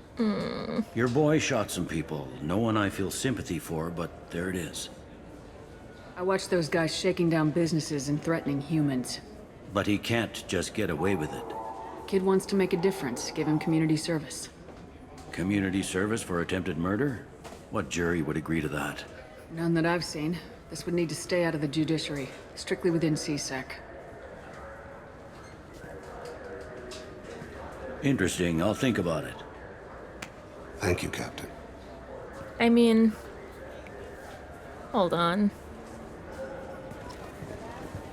Your boy shot some people. No one I feel sympathy for, but there it is. I watched those guys shaking down businesses and threatening humans. But he can't just get away with it. Kid wants to make a difference. Give him community service. Community service for attempted murder? What jury would agree to that? None that I've seen. This would need to stay out of the judiciary. Strictly within CSEC. Interesting. I'll think about it. Thank you, Captain. I mean, hold on.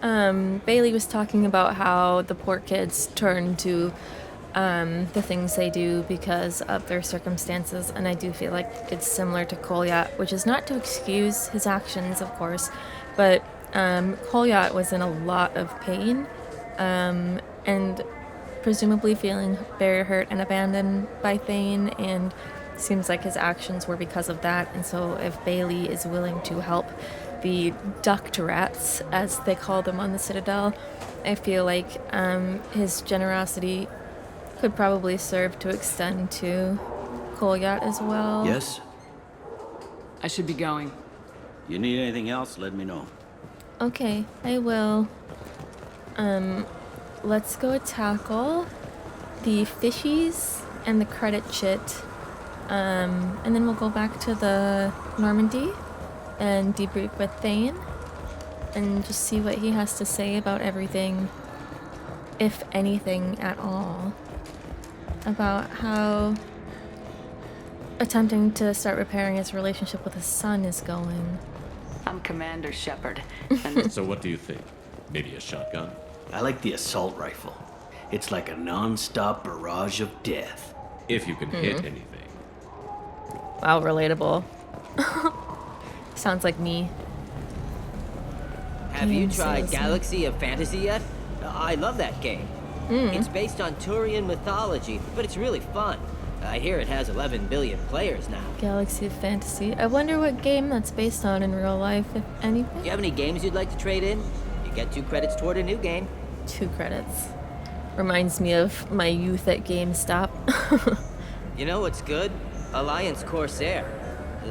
Bailey was talking about how the poor kids turned to the things they do because of their circumstances, and I do feel like it's similar to Kolyat, which is not to excuse his actions, of course, but Kolyat was in a lot of pain, and presumably feeling very hurt and abandoned by Thane, and seems like his actions were because of that. And so if Bailey is willing to help the duct rats, as they call them on the Citadel, I feel like his generosity could probably serve to extend to Kolyat as well. Yes? I should be going. You need anything else, let me know. Okay, I will. Let's go tackle the fishies and the credit chit. And then we'll go back to the Normandy and debrief with Thane and just see what he has to say about everything, if anything at all, about how attempting to start repairing his relationship with his son is going. I'm Commander Shepard. So what do you think? Maybe a shotgun? I like the assault rifle. It's like a non-stop barrage of death. If you can hit anything. Wow, relatable. Sounds like me. Have you tried Galaxy of Fantasy yet? I love that game. It's based on Turian mythology, but it's really fun. I hear it has 11 billion players now. Galaxy of Fantasy. I wonder what game that's based on in real life, if anything. Do you have any games you'd like to trade in? You get 2 credits toward a new game. 2 credits. Reminds me of my youth at GameStop. You know what's good? Alliance Corsair.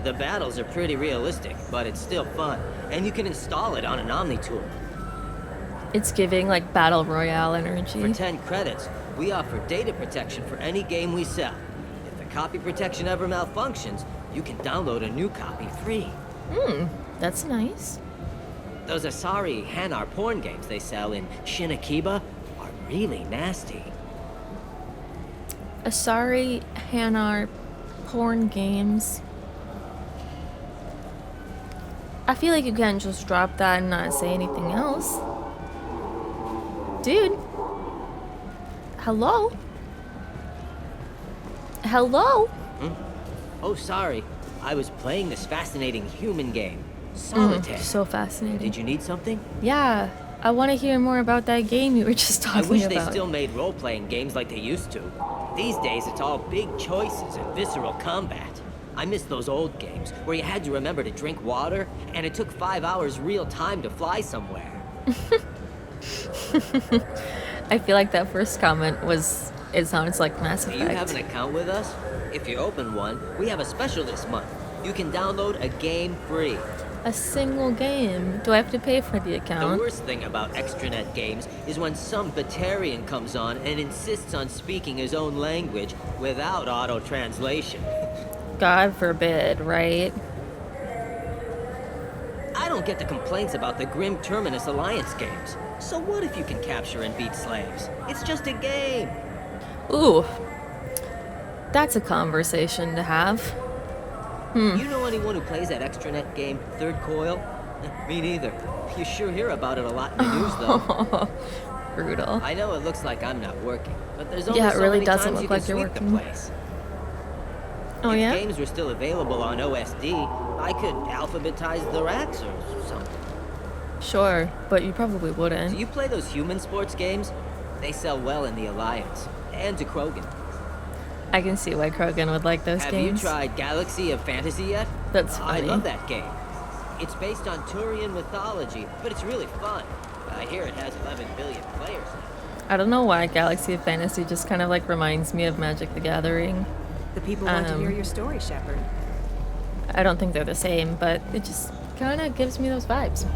The battles are pretty realistic, but it's still fun. And you can install it on an Omni tool. It's giving like Battle Royale energy. For 10 credits, we offer data protection for any game we sell. If the copy protection ever malfunctions, you can download a new copy free. That's nice. Those Asari Hanar porn games they sell in Shinakiba are really nasty. Asari Hanar porn games. I feel like you can't just drop that and not say anything else. Dude. Hello? Hello? Oh, sorry. I was playing this fascinating human game. Solitaire. So fascinating. Did you need something? Yeah. I want to hear more about that game you were just talking about. I wish they still made role-playing games like they used to. These days, it's all big choices and visceral combat. I miss those old games where you had to remember to drink water, and it took 5 hours real time to fly somewhere. I feel like that first comment was, it sounds like Mass Effect. Do you have an account with us? If you open one, we have a special this month. You can download a game free. A single game? Do I have to pay for the account? The worst thing about extranet games is when some Batarian comes on and insists on speaking his own language without auto-translation. God forbid, right? I don't get the complaints about the Grim Terminus Alliance games. So what if you can capture and beat slaves? It's just a game. Ooh. That's a conversation to have. You know anyone who plays that extranet game, Third Coil? Me neither. You sure hear about it a lot in the news, though. Brutal. I know it looks like I'm not working, but there's only it so really many doesn't times look you like can you're sweep working. the place. Oh, if yeah? games were still available on OSD, I could alphabetize the racks or something. Sure, but you probably wouldn't. Do you play those human sports games? They sell well in the Alliance, and to Krogan. I can see why Krogan would like those Have games. you tried Galaxy of Fantasy yet? That's funny. I love that game. It's based on Turian mythology, but it's really fun. I hear it has 11 billion players now. I don't know why Galaxy of Fantasy just kind of like reminds me of Magic the Gathering. The people want to hear your story, Shepard. I don't think they're the same, but it just kind of gives me those vibes.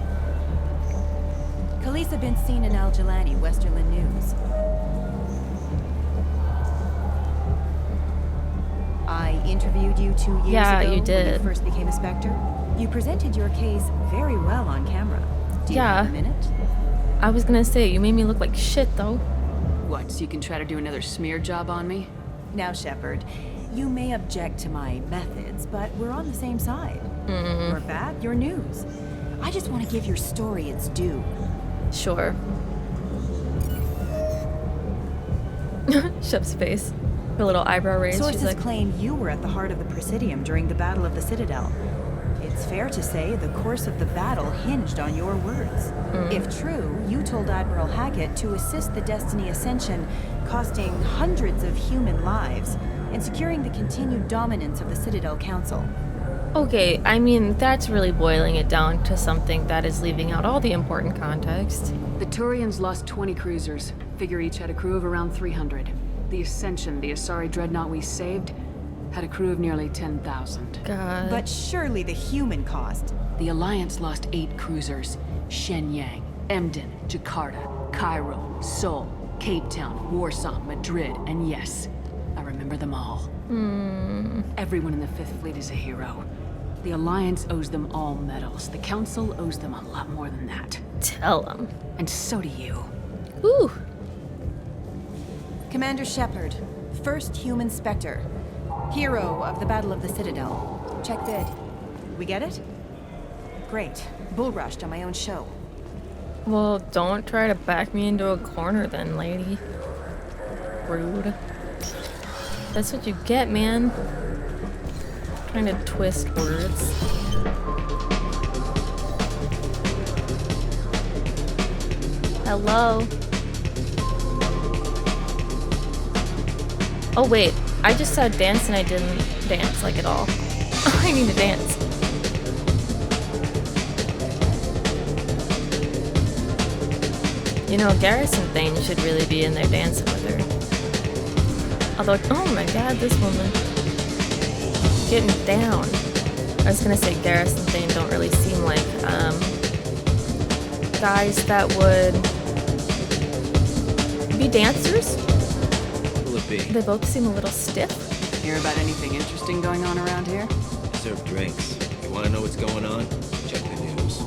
Khaleesa been seen in Al Jalani, Westerland News. I interviewed you 2 years ago you did. when you first became a Spectre. You presented your case very well on camera. Do you have a minute? I was gonna say, you made me look like shit, though. What, so you can try to do another smear job on me? Now, Shepard, you may object to my methods, but we're on the same side. You're bad, you're news. I just want to give your story its due. Sure. Shep's face. Her little eyebrow raise. Sources She's like, claim you were at the heart of the Presidium during the Battle of the Citadel. It's fair to say the course of the battle hinged on your words. If true, you told Admiral Hackett to assist the Destiny Ascension, costing hundreds of human lives, and securing the continued dominance of the Citadel Council. okay, I mean, that's really boiling it down to something that is leaving out all the important context. The Turians lost 20 cruisers. Figure each had a crew of around 300. The Ascension, the Asari dreadnought we saved, had a crew of nearly 10,000. God. But surely the human cost. The Alliance lost 8 cruisers. Shenyang, Emden, Jakarta, Cairo, Seoul, Cape Town, Warsaw, Madrid, and yes, I remember them all. Everyone in the Fifth Fleet is a hero. The Alliance owes them all medals. The Council owes them a lot more than that. Tell them. And so do you. Ooh. Commander Shepard, first human Spectre. Hero of the Battle of the Citadel. Check bid. We get it? Great. Bull rushed on my own show. Well, don't try to back me into a corner then, lady. Rude. That's what you get, man. Trying to twist words. Hello? Oh wait, I just saw dance and I didn't dance like at all. I need to dance. You know, Garrison Thane should really be in there dancing with her. Although, oh my god, this woman. Getting down. I was gonna say Garrison Thane don't really seem like, guys that would be dancers. Will it be? They both seem a little stiff. Hear about anything interesting going on around here? Serve drinks. You want to know what's going on? Check the news.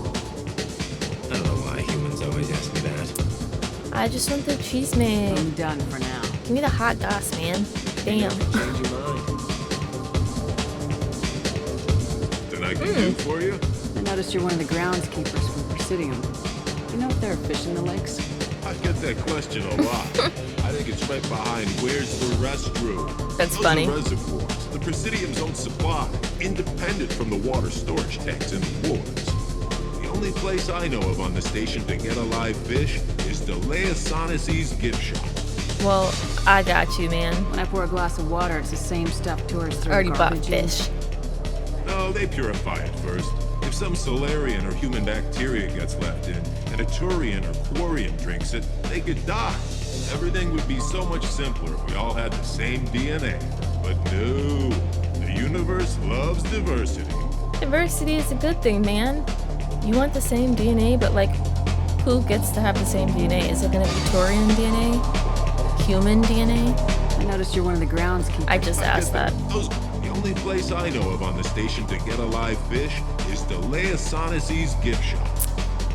I don't know why humans always ask me that. I just want the cheese made. I'm done for now. Give me the hot goss, man. Damn. Change your mind. Then I can do for you? I noticed you're one of the groundskeepers from Presidium. Do you know if there are fish in the lakes? I get that question a lot. I think it's right behind where's the restroom. That's Those funny. Are reservoirs. The Presidium's own supply, independent from the water storage tanks in the wars. The only place I know of on the station to get a live fish is Delea Sonesi's gift shop. Well, I got you, man. When I pour a glass of water, it's the same stuff tourists throw Already bought garbage in. fish. No, they purify it first. If some Solarian or human bacteria gets left in, and a Turian or Quarian drinks it, they could die. Everything would be so much simpler if we all had the same DNA. But no, the universe loves diversity. Diversity is a good thing, man. You want the same DNA, but like, who gets to have the same DNA? Is it gonna be Turian DNA? Human DNA? I noticed you're one of the groundskeepers. I just asked that. The only place I know of on the station to get a live fish is Delea Sonesi's gift shop.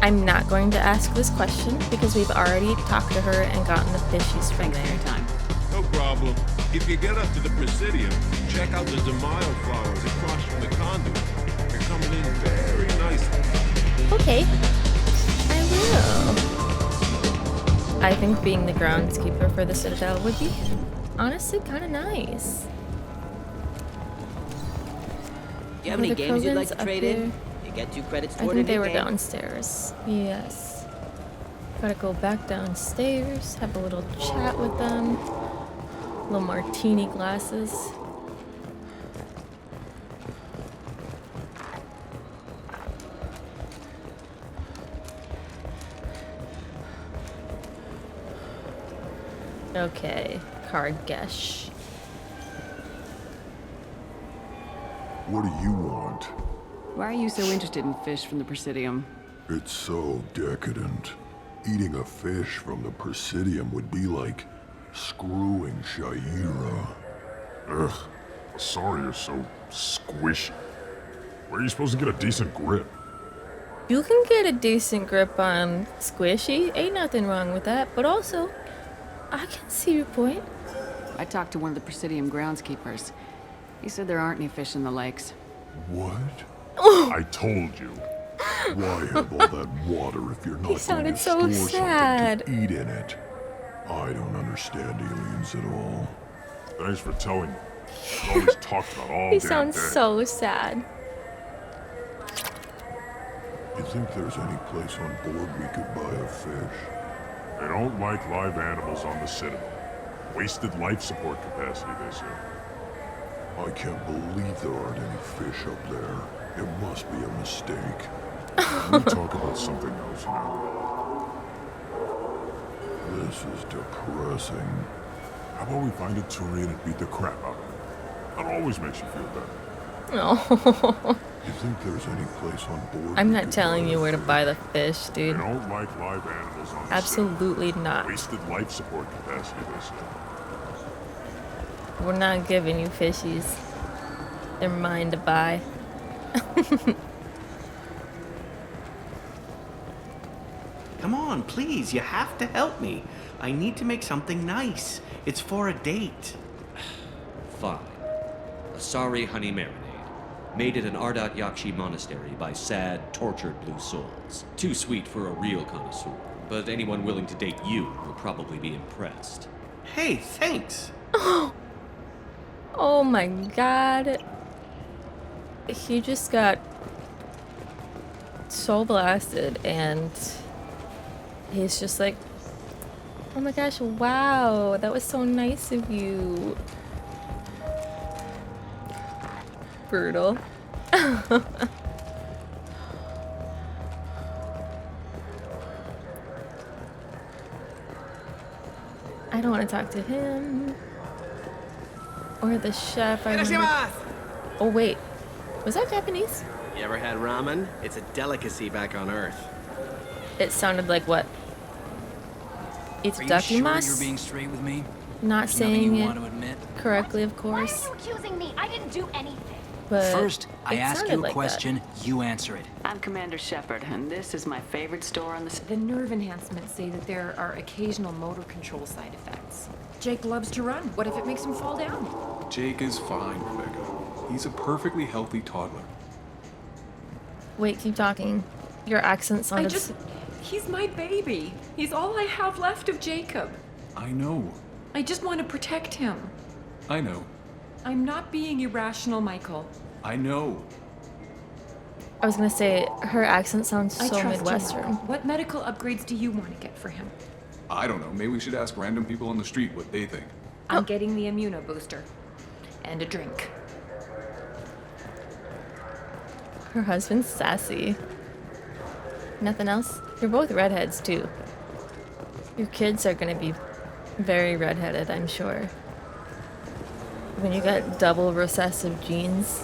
I'm not going to ask this question because we've already talked to her and gotten the fishies from there. Time. No problem. If you get up to the Presidium, check out the DeMille flowers across from the conduit. They're coming in very nicely. Okay, I will. I think being the groundskeeper for the Citadel would be honestly kind of nice. Do you have any the games you'd like Krogans to up trade here? in? You get 2 credits I toward think a they new were game. downstairs. Yes. Gotta go back downstairs, have a little chat with them. Little martini glasses. Okay, Kargesh. What do you want? Why are you so interested in fish from the Presidium? It's so decadent. Eating a fish from the Presidium would be like screwing Shaira. Ugh, sorry you're so squishy. Where are you supposed to get a decent grip? You can get a decent grip on squishy. Ain't nothing wrong with that. But also, I can see your point. I talked to one of the Presidium groundskeepers. He said there aren't any fish in the lakes. What? I told you. Why have all that water if you're not He sounded going to so store sad. something to eat in it? I don't understand aliens at all. Thanks for telling me. I've always talked about all He damn sounds day. so sad. You think there's any place on board we could buy a fish? They don't like live animals on the Citadel. Wasted life support capacity, they say. I can't believe there aren't any fish up there. It must be a mistake. Can we talk about something else now? This is depressing. How about we find a Turian and beat the crap out of him? That always makes you feel better. No. You think there's any place on board? I'm not telling you where to buy the fish, dude. They don't like live animals on the Absolutely Citadel. not. Wasted life support capacity, they say. We're not giving you fishies. They're mine to buy. Come on, please, you have to help me. I need to make something nice. It's for a date. Fine. A sorry honey marinade. Made at an Ardat Yakshi monastery by sad, tortured blue souls. Too sweet for a real connoisseur, but anyone willing to date you will probably be impressed. Hey, thanks. Oh my god. He just got so blasted and he's just like, oh my gosh, wow, that was so nice of you. Brutal. I don't want to talk to him. Or the chef. Oh wait, was that Japanese? You ever had ramen? It's a delicacy back on Earth. It sounded like what? It's Are you sure dakimasu? you're being straight with me? Not There's saying nothing you it want to admit? correctly, of course. Why are you accusing me? I didn't do anything. But First, I it ask sounded you a like question, you answer it. I'm Commander Shepard, and this is my favorite store on the... The nerve enhancements say that there are occasional motor control side effects. Jake loves to run. What if it makes him fall down? Jake is fine, Rebecca. He's a perfectly healthy toddler. Wait, keep talking. Your accent sounded. He's my baby. He's all I have left of Jacob. I know. I just want to protect him. I know. I'm not being irrational, Michael. I know. I was gonna say her accent sounds I so trust Midwestern. you. What medical upgrades do you want to get for him? I don't know. Maybe we should ask random people on the street what they think. I'm getting the immuno booster. And a drink. Her husband's sassy. Nothing else? You're both redheads too. Your kids are gonna be very redheaded, I'm sure. When you got double recessive genes.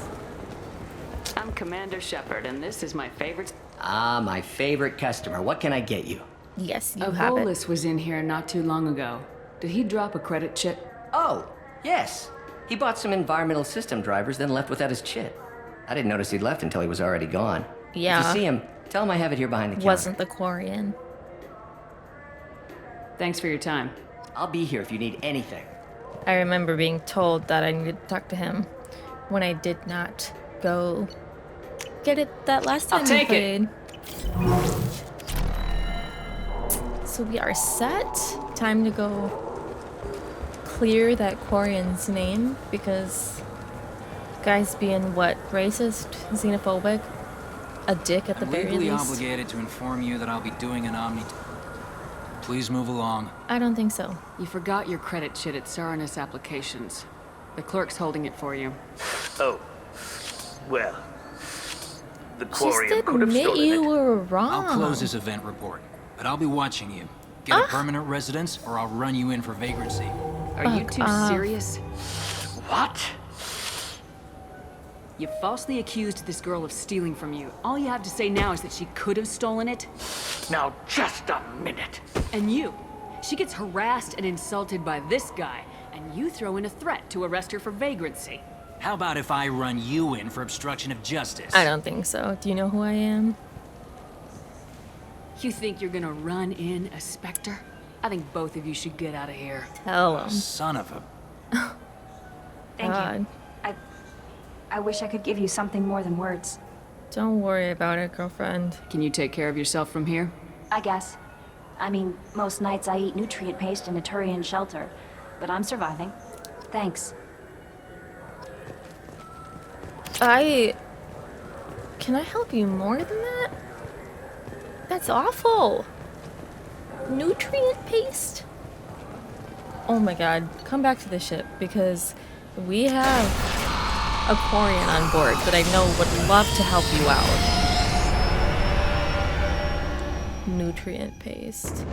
I'm Commander Shepard, and this is my favorite... Ah, my favorite customer. What can I get you? Yes, you A have it. Volus was in here not too long ago. Did he drop a credit chit? Oh, yes. He bought some environmental system drivers, then left without his chit. I didn't notice he'd left until he was already gone. Yeah. If you see him, tell him I have it here behind the counter. Wasn't the Quarian. Thanks for your time. I'll be here if you need anything. I remember being told that I needed to talk to him when I did not go get it that last time I'll take we it. played. So we are set. Time to go clear that Quarian's name because guy's being what? Racist? Xenophobic? A dick at the I'm very legally least? obligated to inform you that I'll be doing an omni... Please move along. I don't think so. You forgot your credit chit at Saranus Applications. The clerk's holding it for you. Oh. Well. The Just Quarian could have admit stolen you it. were wrong. I'll close this event report, but I'll be watching you. Get a permanent residence, or I'll run you in for vagrancy. Are you two serious? What? You falsely accused this girl of stealing from you. All you have to say now is that she could have stolen it. Now, just a minute. And you. She gets harassed and insulted by this guy, and you throw in a threat to arrest her for vagrancy. How about if I run you in for obstruction of justice? I don't think so. Do you know who I am? You think you're gonna run in a Spectre? I think both of you should get out of here. Tell him. Son of a... Thank God. you. I wish I could give you something more than words. Don't worry about it, girlfriend. Can you take care of yourself from here? I guess. I mean, most nights I eat nutrient paste in a Turian shelter, but I'm surviving. Thanks. Can I help you more than that? That's awful. Nutrient paste? Oh my god, come back to the ship, because we have a Quarian on board that I know would love to help you out. Nutrient paste.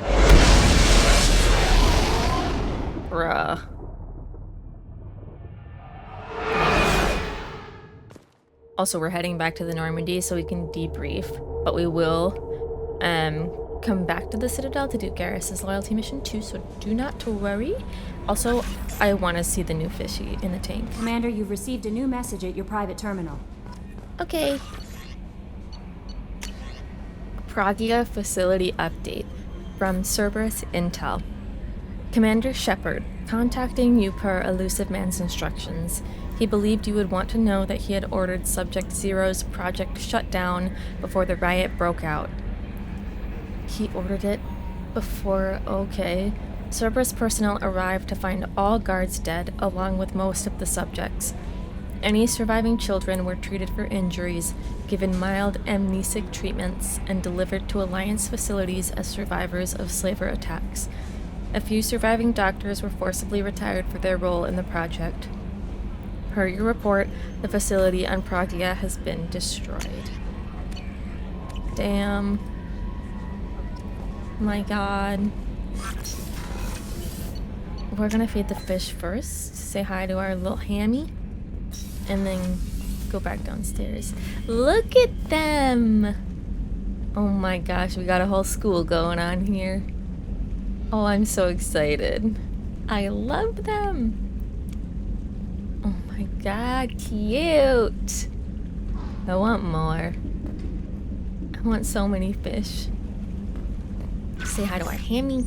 Bruh. Also, we're heading back to the Normandy so we can debrief, but we will come back to the Citadel to do Garrus's loyalty mission too, so do not worry. Also, I want to see the new fishy in the tank. Commander, you've received a new message at your private terminal. Okay. Pragia facility update from Cerberus Intel. Commander Shepard, contacting you per Elusive Man's instructions. He believed you would want to know that he had ordered Subject Zero's project shut down before the riot broke out. He ordered it before... okay. Cerberus personnel arrived to find all guards dead, along with most of the subjects. Any surviving children were treated for injuries, given mild amnesic treatments, and delivered to Alliance facilities as survivors of slaver attacks. A few surviving doctors were forcibly retired for their role in the project. Per your report, the facility on Pragia has been destroyed. Damn. My god. We're gonna feed the fish first, say hi to our little hammy, and then go back downstairs. Look at them! Oh my gosh, we got a whole school going on here. Oh, I'm so excited. I love them. Oh my god, cute. I want more. I want so many fish. Say hi to our hammy.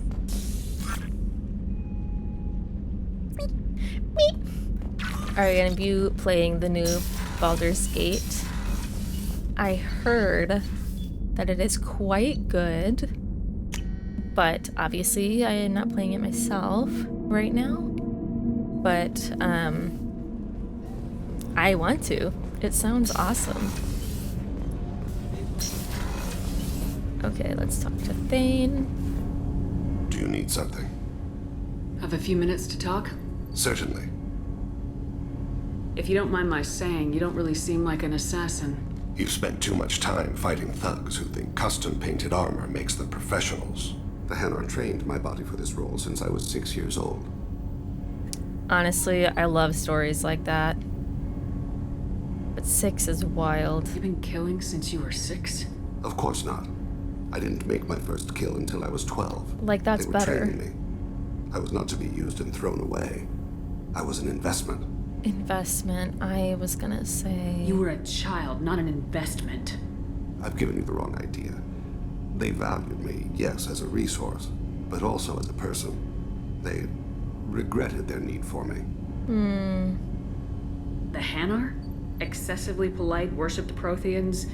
Are you gonna be playing the new Baldur's Gate? I heard that it is quite good, but obviously I am not playing it myself right now. But I want to. It sounds awesome. Okay, let's talk to Thane. Do you need something? Have a few minutes to talk? Certainly. If you don't mind my saying, you don't really seem like an assassin. You've spent too much time fighting thugs who think custom-painted armor makes them professionals. The Hanar trained my body for this role since I was 6 years old. Honestly, I love stories like that. But 6 is wild. You've been killing since you were 6? Of course not. I didn't make my first kill until I was 12. Like, that's they were better. Training me. I was not to be used and thrown away. I was an investment. Investment, I was gonna say... You were a child, not an investment. I've given you the wrong idea. They valued me, yes, as a resource, but also as a person. They regretted their need for me. The Hanar? Excessively polite, worship the Protheans?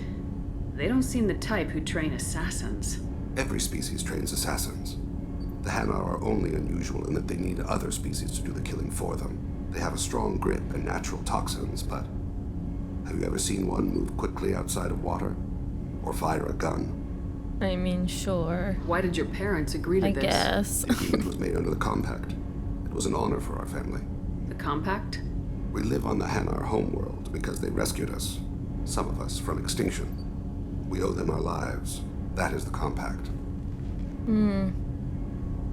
They don't seem the type who train assassins. Every species trains assassins. The Hanar are only unusual in that they need other species to do the killing for them. They have a strong grip and natural toxins, but have you ever seen one move quickly outside of water? Or fire a gun? I mean, sure. Why did your parents agree to this? I guess. The agreement was made under the Compact. It was an honor for our family. The Compact? We live on the Hanar homeworld because they rescued us, some of us, from extinction. We owe them our lives. That is the Compact.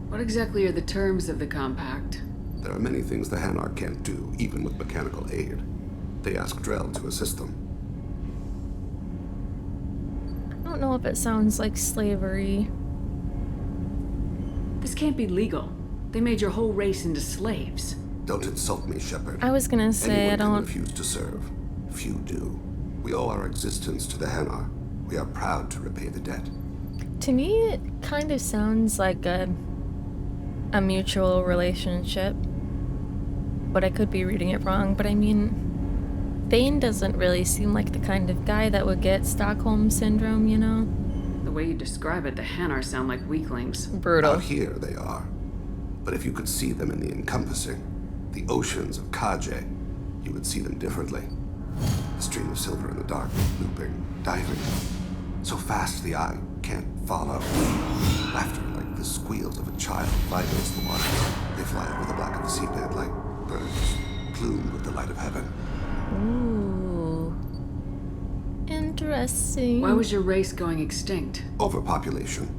What exactly are the terms of the Compact? There are many things the Hanar can't do, even with mechanical aid. They ask Drell to assist them. I don't know if it sounds like slavery. This can't be legal. They made your whole race into slaves. Don't insult me, Shepard. I was gonna say, Anyone I don't... can refuse to serve. Few do. We owe our existence to the Hanar. We are proud to repay the debt. To me, it kind of sounds like a mutual relationship. But I could be reading it wrong. But I mean, Thane doesn't really seem like the kind of guy that would get Stockholm Syndrome, you know? The way you describe it, the Hanar sound like weaklings. Out here they are. But if you could see them in the encompassing, the oceans of Kaje, you would see them differently. A stream of silver in the dark, looping, diving. So fast the eye can't follow. Laughter like the squeals of a child vibrates the water. They fly over the black of the seabed like birds, plumed with the light of heaven. Ooh. Interesting. Why was your race going extinct? Overpopulation.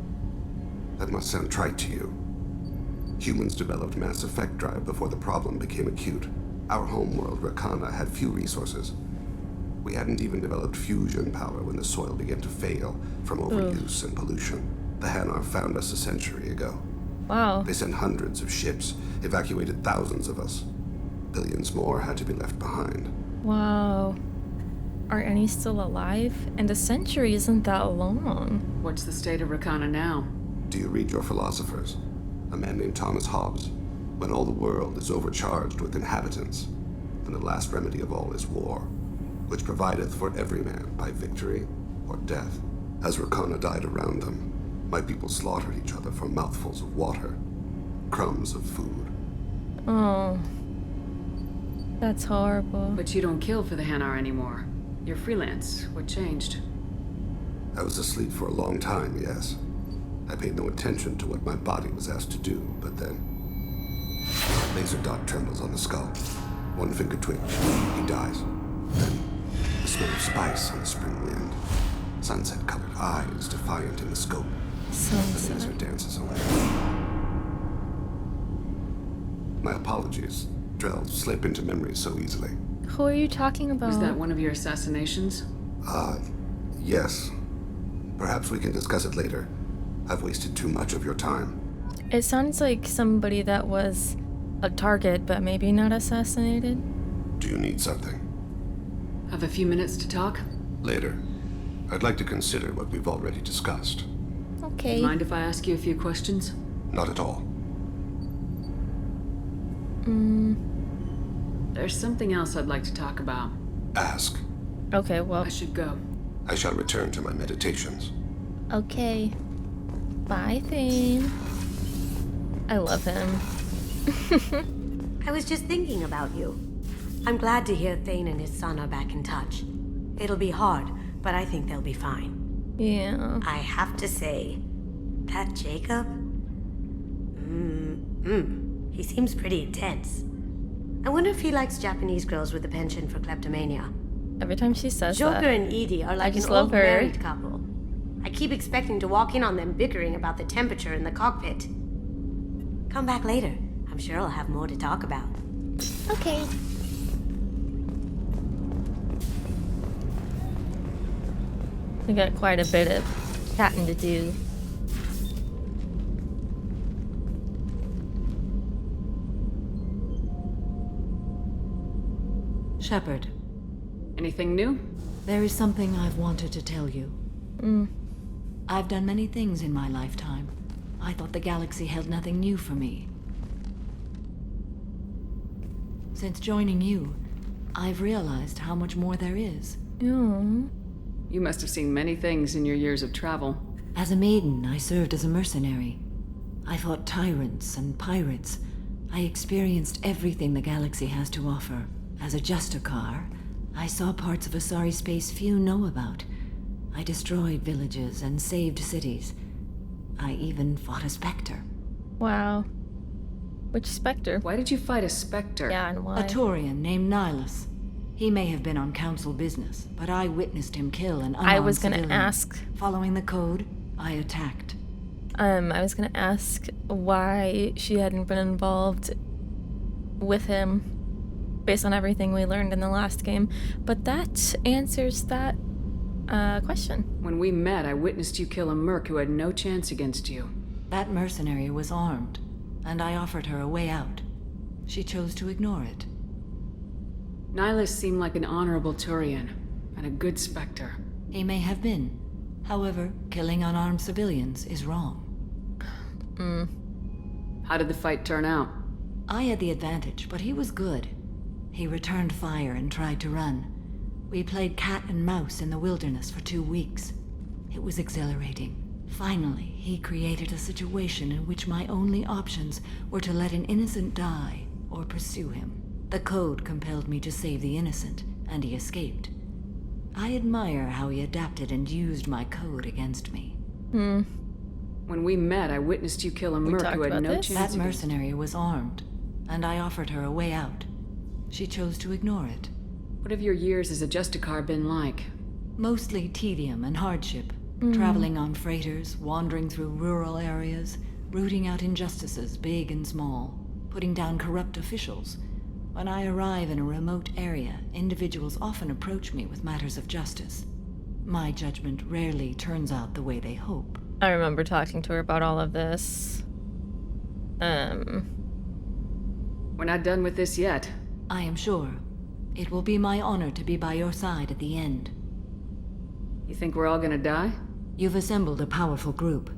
That must sound trite to you. Humans developed mass effect drive before the problem became acute. Our homeworld, Rakana, had few resources. We hadn't even developed fusion power when the soil began to fail from overuse and pollution. The Hanar found us a century ago. Wow. They sent hundreds of ships, evacuated thousands of us. Billions more had to be left behind. Wow. Are any still alive? And a century isn't that long. What's the state of Rakana now? Do you read your philosophers? A man named Thomas Hobbes. When all the world is overcharged with inhabitants, then the last remedy of all is war, which provideth for every man by victory or death. As Rakana died around them, my people slaughtered each other for mouthfuls of water, crumbs of food. Oh. That's horrible. But you don't kill for the Hanar anymore. You're freelance. What changed? I was asleep for a long time, yes. I paid no attention to what my body was asked to do, but then... Laser dot trembles on the skull. One finger twitch. He dies. Then, the smell of spice on the spring wind. Sunset-colored eyes defiant in the scope. The laser dances away. My apologies. Drells slip into memory so easily. Who are you talking about? Was that one of your assassinations? Yes. Perhaps we can discuss it later. I've wasted too much of your time. It sounds like somebody that was a target, but maybe not assassinated. Do you need something? Have a few minutes to talk? Later. I'd like to consider what we've already discussed. Okay. Mind if I ask you a few questions? Not at all. There's something else I'd like to talk about. Ask. Okay, well... I should go. I shall return to my meditations. Okay. Bye, Thane. I love him. I was just thinking about you. I'm glad to hear Thane and his son are back in touch. It'll be hard, but I think they'll be fine. Yeah. I have to say, that Jacob? He seems pretty intense. I wonder if he likes Japanese girls with a penchant for kleptomania. Every time she says Joker that, and Edie are like I just an love old her. married couple. I keep expecting to walk in on them bickering about the temperature in the cockpit. Come back later. I'm sure I'll have more to talk about. Okay. We got quite a bit of chatting to do. Shepard. Anything new? There is something I've wanted to tell you. I've done many things in my lifetime. I thought the galaxy held nothing new for me. Since joining you, I've realized how much more there is. Oh. You must have seen many things in your years of travel. As a maiden, I served as a mercenary. I fought tyrants and pirates. I experienced everything the galaxy has to offer. As a Justicar, I saw parts of Asari space few know about. I destroyed villages and saved cities. I even fought a Spectre. Wow. Which Spectre? Why did you fight a Spectre? Yeah, and why? A Taurian named Nihilus. He may have been on council business, but I witnessed him kill an unarmed I was gonna civilian. ask. Following the code, I attacked. I was gonna ask why she hadn't been involved with him based on everything we learned in the last game, but that answers that question. When we met, I witnessed you kill a merc who had no chance against you. That mercenary was armed, and I offered her a way out. She chose to ignore it. Nihilus seemed like an honorable Turian, and a good Spectre. He may have been. However, killing unarmed civilians is wrong. How did the fight turn out? I had the advantage, but he was good. He returned fire and tried to run. We played cat and mouse in the wilderness for 2 weeks. It was exhilarating. Finally, he created a situation in which my only options were to let an innocent die or pursue him. The code compelled me to save the innocent, and he escaped. I admire how he adapted and used my code against me. When we met, I witnessed you kill a merc who had no chance. That mercenary was armed, and I offered her a way out. She chose to ignore it. What have your years as a Justicar been like? Mostly tedium and hardship. Traveling on freighters, wandering through rural areas, rooting out injustices big and small, putting down corrupt officials. When I arrive in a remote area, individuals often approach me with matters of justice. My judgment rarely turns out the way they hope. I remember talking to her about all of this. We're not done with this yet. I am sure. It will be my honor to be by your side at the end. You think we're all gonna die? You've assembled a powerful group,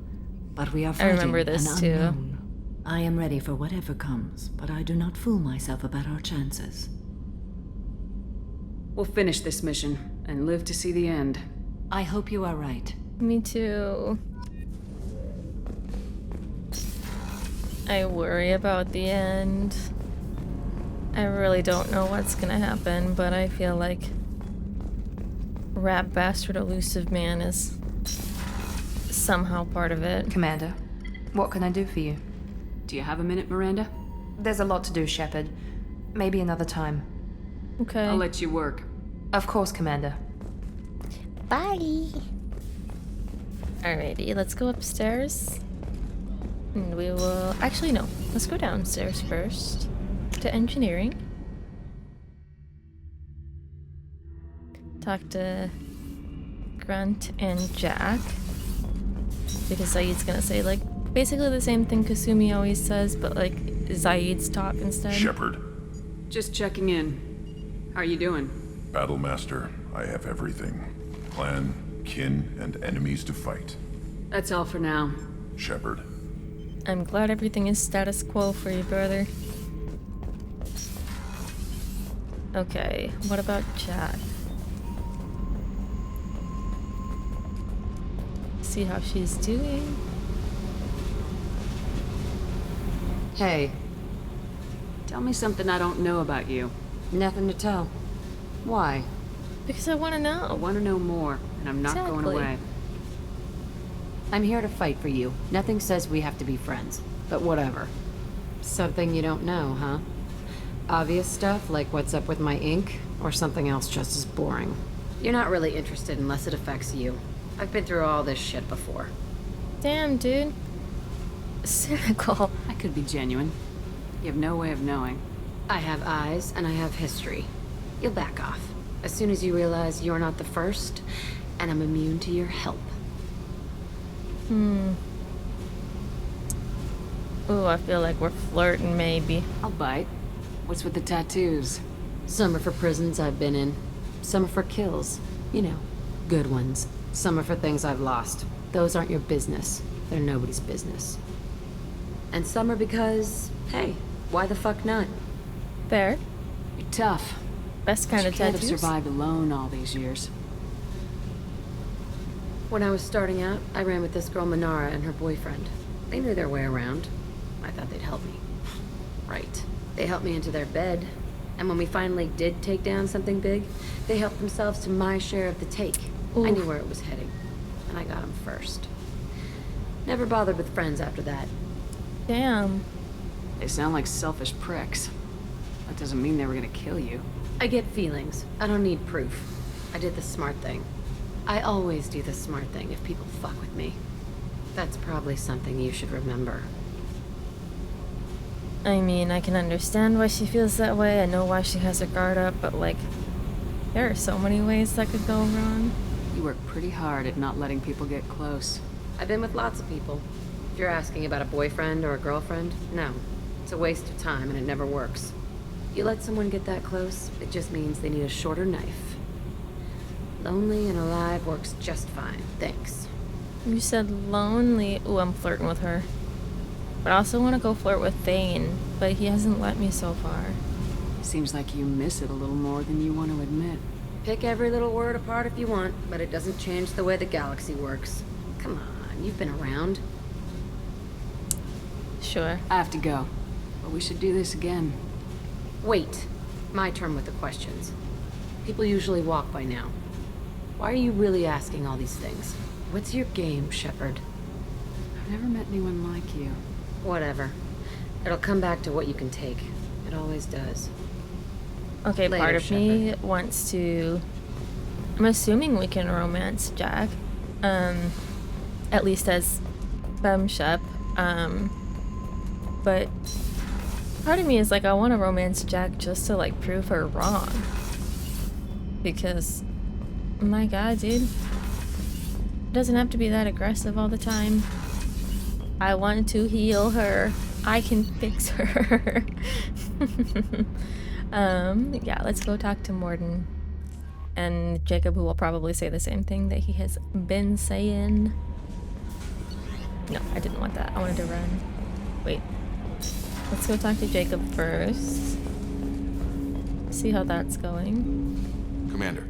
but we are I fighting remember this an too. unknown. I am ready for whatever comes, but I do not fool myself about our chances. We'll finish this mission and live to see the end. I hope you are right. Me too. I worry about the end. I really don't know what's gonna happen, but I feel like rat bastard elusive man is somehow part of it. Commander, what can I do for you? Do you have a minute, Miranda? There's a lot to do, Shepard. Maybe another time. Okay. I'll let you work. Of course, Commander. Bye. Alrighty, let's go upstairs. And we will... Actually, no. Let's go downstairs first. To engineering. Talk to Grunt and Jack. Because Zaid's gonna say, like, basically the same thing Kasumi always says, but, like, Zaid's talk instead. Shepard. Just checking in. How are you doing? Battlemaster, I have everything. Clan, kin, and enemies to fight. That's all for now. Shepard. I'm glad everything is status quo for you, brother. Okay, what about Jack? See how she's doing. Hey. Tell me something I don't know about you. Nothing to tell. Why? Because I want to know. I want to know more, and I'm not going away. I'm here to fight for you. Nothing says we have to be friends, but whatever. Something you don't know, huh? Obvious stuff, like what's up with my ink, or something else just as boring. You're not really interested unless it affects you. I've been through all this shit before. Damn, dude. Cynical. I could be genuine. You have no way of knowing. I have eyes, and I have history. You'll back off. As soon as you realize you're not the first, and I'm immune to your help. Ooh, I feel like we're flirting, maybe. I'll bite. What's with the tattoos? Some are for prisons I've been in. Some are for kills. You know, good ones. Some are for things I've lost. Those aren't your business. They're nobody's business. And some are because, hey, why the fuck not? Fair. You're tough. Best kind of You can't tattoos. have survived alone all these years. When I was starting out, I ran with this girl Manara and her boyfriend. They knew their way around. I thought they'd help me. Right. They helped me into their bed. And when we finally did take down something big, they helped themselves to my share of the take. Ooh. I knew where it was heading. And I got them first. Never bothered with friends after that. Damn. They sound like selfish pricks. That doesn't mean they were gonna kill you. I get feelings. I don't need proof. I did the smart thing. I always do the smart thing if people fuck with me. That's probably something you should remember. I mean, I can understand why she feels that way. I know why she has her guard up, but like, there are so many ways that could go wrong. You work pretty hard at not letting people get close. I've been with lots of people. If you're asking about a boyfriend or a girlfriend, no. It's a waste of time and it never works. You let someone get that close, it just means they need a shorter knife. Lonely and alive works just fine, thanks. You said lonely. Ooh, I'm flirting with her. But I also want to go flirt with Thane, but he hasn't let me so far. Seems like you miss it a little more than you want to admit. Pick every little word apart if you want, but it doesn't change the way the galaxy works. Come on. on, you've been around. Sure. I have to go, but we should do this again. Wait. My turn with the questions. People usually walk by now. Why are you really asking all these things? What's your game, Shepard? I've never met anyone like you. Whatever. It'll come back to what you can take. It always does. Okay, Later, part of me Shepard. wants to... I'm assuming we can romance Jack. At least as Femshep. But part of me is like, I want to romance Jack just to like prove her wrong. Because, my god, dude. It doesn't have to be that aggressive all the time. I want to heal her. I can fix her. Yeah, let's go talk to Morden. And Jacob, who will probably say the same thing that he has been saying. No, I didn't want that. I wanted to run. Wait. Let's go talk to Jacob first. See how that's going. Commander,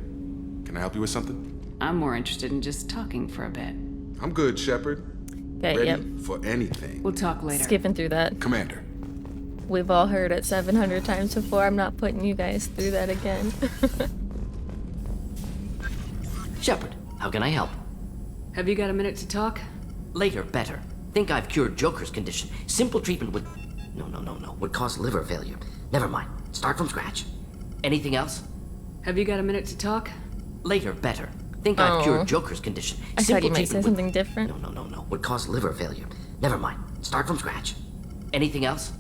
can I help you with something? I'm more interested in just talking for a bit. I'm good, Shepard. Okay, Ready yep. for anything. We'll talk later. Skipping through that. Commander. We've all heard it 700 times before. I'm not putting you guys through that again. Shepard, how can I help? Have you got a minute to talk? Later, better. Think I've cured Joker's condition. Simple treatment would... No. Would cause liver failure. Never mind. Start from scratch. Anything else? Have you got a minute to talk? Later, better. Think I've cured Joker's condition. I thought you might say something different. No. Would cause liver failure. Never mind. Start from scratch. Anything else?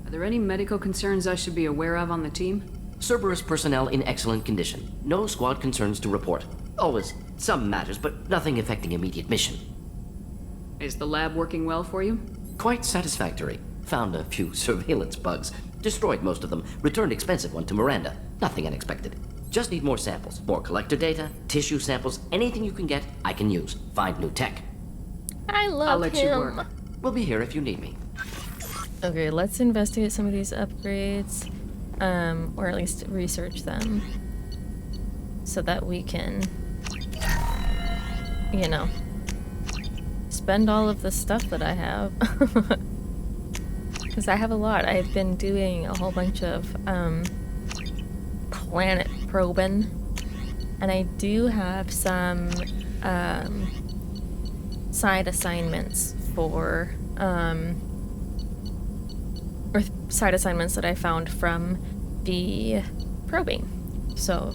Are there any medical concerns I should be aware of on the team? Cerberus personnel in excellent condition. No squad concerns to report. Always some matters, but nothing affecting immediate mission. Is the lab working well for you? Quite satisfactory. Found a few surveillance bugs. Destroyed most of them. Returned expensive one to Miranda. Nothing unexpected. Just need more samples. More collector data, tissue samples, anything you can get, I can use. Find new tech. I love I'll let him. you work. We'll be here if you need me. Okay, let's investigate some of these upgrades. Or at least research them. So that we can, you know, spend all of the stuff that I have. Because I have a lot. I've been doing a whole bunch of planet probing. And I do have some side assignments for or side assignments that I found from the probing. So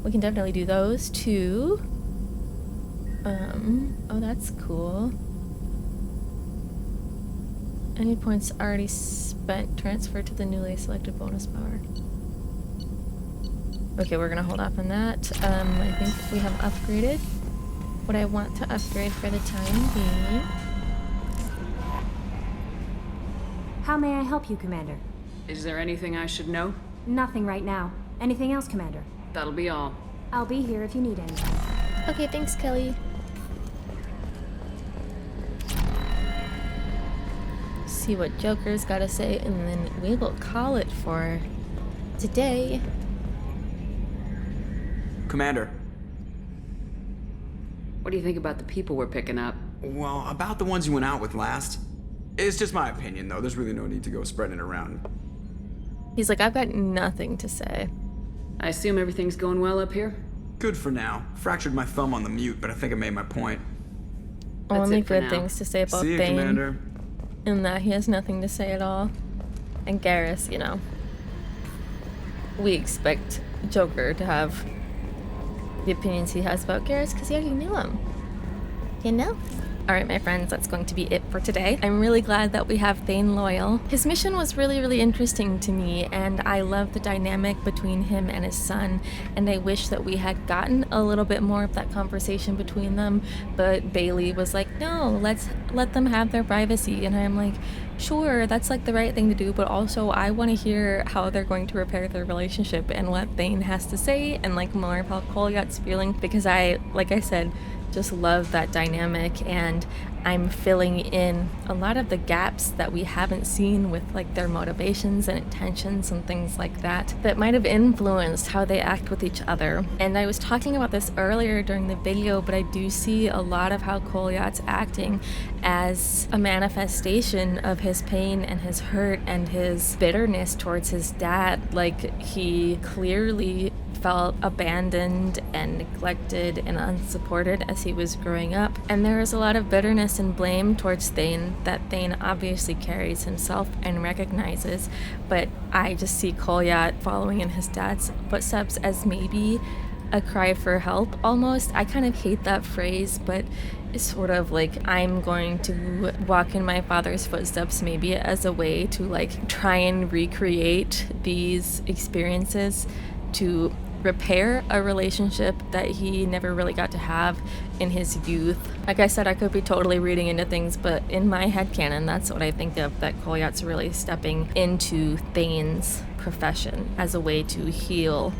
we can definitely do those too. Oh, that's cool. Any points already spent transferred to the newly selected bonus power. Okay, we're gonna hold off on that. I think we have upgraded what I want to upgrade for the time being. How may I help you, Commander? Is there anything I should know? Nothing right now. Anything else, Commander? That'll be all. I'll be here if you need anything. Okay, thanks, Kelly. See what Joker's gotta say, and then we will call it for today. Commander. What do you think about the people we're picking up? Well, about the ones you went out with last. It's just my opinion, though. There's really no need to go spreading it around. He's like, I've got nothing to say. I assume everything's going well up here? Good for now. Fractured my thumb on the mute, but I think I made my point. Only good things to say about See you, Thane. Commander. In that he has nothing to say at all. And Garrus, you know. We expect Joker to have the opinions he has about Garrus because he already knew him. You know? Alright, my friends, that's going to be it for today. I'm really glad that we have Thane loyal. His mission was really, really interesting to me, and I love the dynamic between him and his son, and I wish that we had gotten a little bit more of that conversation between them, but Bailey was like, no, let's let them have their privacy, and I'm like, sure, that's like the right thing to do, but also I want to hear how they're going to repair their relationship and what Thane has to say, and like more about Kolyat's feeling, because like I said, just love that dynamic, and I'm filling in a lot of the gaps that we haven't seen with like their motivations and intentions and things like that might have influenced how they act with each other. And I was talking about this earlier during the video, but I do see a lot of how Kolyat's acting as a manifestation of his pain and his hurt and his bitterness towards his dad. Like, he clearly felt abandoned and neglected and unsupported as he was growing up. And there is a lot of bitterness and blame towards Thane that Thane obviously carries himself and recognizes, but I just see Kolyat following in his dad's footsteps as maybe a cry for help almost. I kind of hate that phrase, but it's sort of like, I'm going to walk in my father's footsteps maybe as a way to like try and recreate these experiences to repair a relationship that he never really got to have in his youth. Like I said, I could be totally reading into things, but in my headcanon, that's what I think of, that Kolyat's really stepping into Thane's profession as a way to heal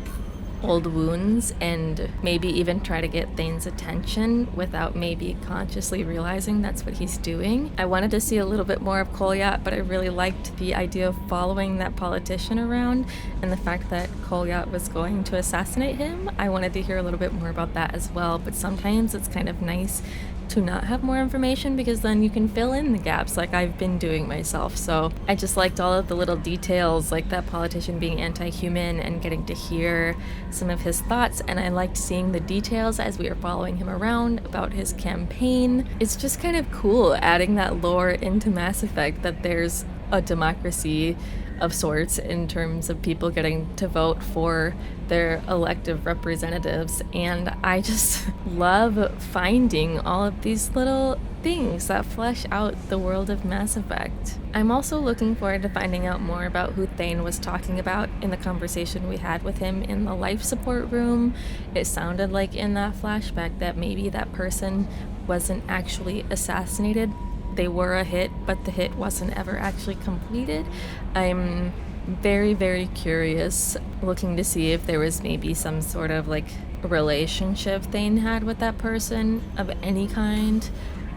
old wounds and maybe even try to get Thane's attention without maybe consciously realizing that's what he's doing. I wanted to see a little bit more of Kolyat, but I really liked the idea of following that politician around and the fact that Kolyat was going to assassinate him. I wanted to hear a little bit more about that as well, but sometimes it's kind of nice to not have more information because then you can fill in the gaps like I've been doing myself. So I just liked all of the little details, like that politician being anti-human and getting to hear some of his thoughts, and I liked seeing the details as we were following him around about his campaign. It's just kind of cool adding that lore into Mass Effect, that there's a democracy of sorts in terms of people getting to vote for their elective representatives, and I just love finding all of these little things that flesh out the world of Mass Effect. I'm also looking forward to finding out more about who Thane was talking about in the conversation we had with him in the life support room. It sounded like in that flashback that maybe that person wasn't actually assassinated. They were a hit, but the hit wasn't ever actually completed. I'm very, very curious, looking to see if there was maybe some sort of like relationship Thane had with that person of any kind.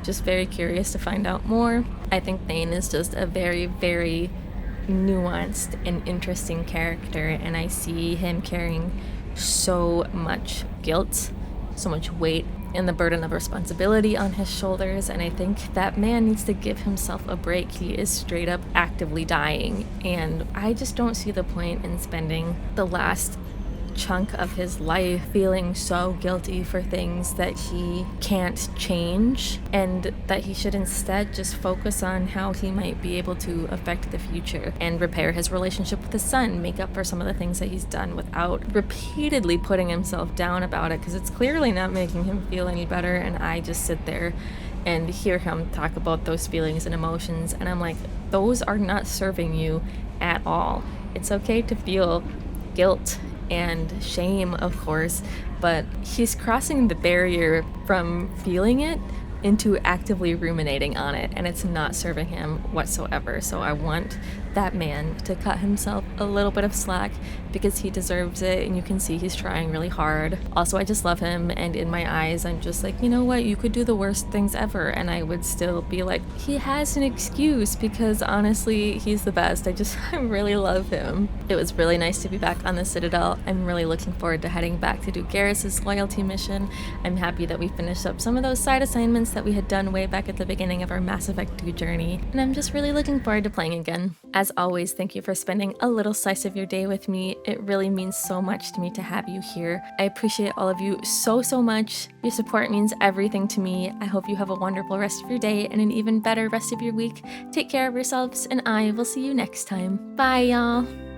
Just very curious to find out more. I think Thane is just a very, very nuanced and interesting character, and I see him carrying so much guilt, so much weight, and the burden of responsibility on his shoulders, and I think that man needs to give himself a break. He is straight up actively dying, and I just don't see the point in spending the last chunk of his life feeling so guilty for things that he can't change, and that he should instead just focus on how he might be able to affect the future and repair his relationship with his son, make up for some of the things that he's done without repeatedly putting himself down about it, because it's clearly not making him feel any better. And I just sit there and hear him talk about those feelings and emotions, and I'm like, those are not serving you at all. It's okay to feel guilt and shame, of course, but he's crossing the barrier from feeling it into actively ruminating on it, and it's not serving him whatsoever. So I want that man to cut himself a little bit of slack because he deserves it, and you can see he's trying really hard. Also, I just love him, and in my eyes I'm just like, you know what, you could do the worst things ever and I would still be like, he has an excuse, because honestly he's the best. I really love him. It was really nice to be back on the Citadel. I'm really looking forward to heading back to do Garrus's loyalty mission. I'm happy that we finished up some of those side assignments that we had done way back at the beginning of our Mass Effect 2 journey, and I'm just really looking forward to playing again. As always, thank you for spending a little slice of your day with me. It really means so much to me to have you here. I appreciate all of you so, so much. Your support means everything to me. I hope you have a wonderful rest of your day and an even better rest of your week. Take care of yourselves, and I will see you next time. Bye, y'all.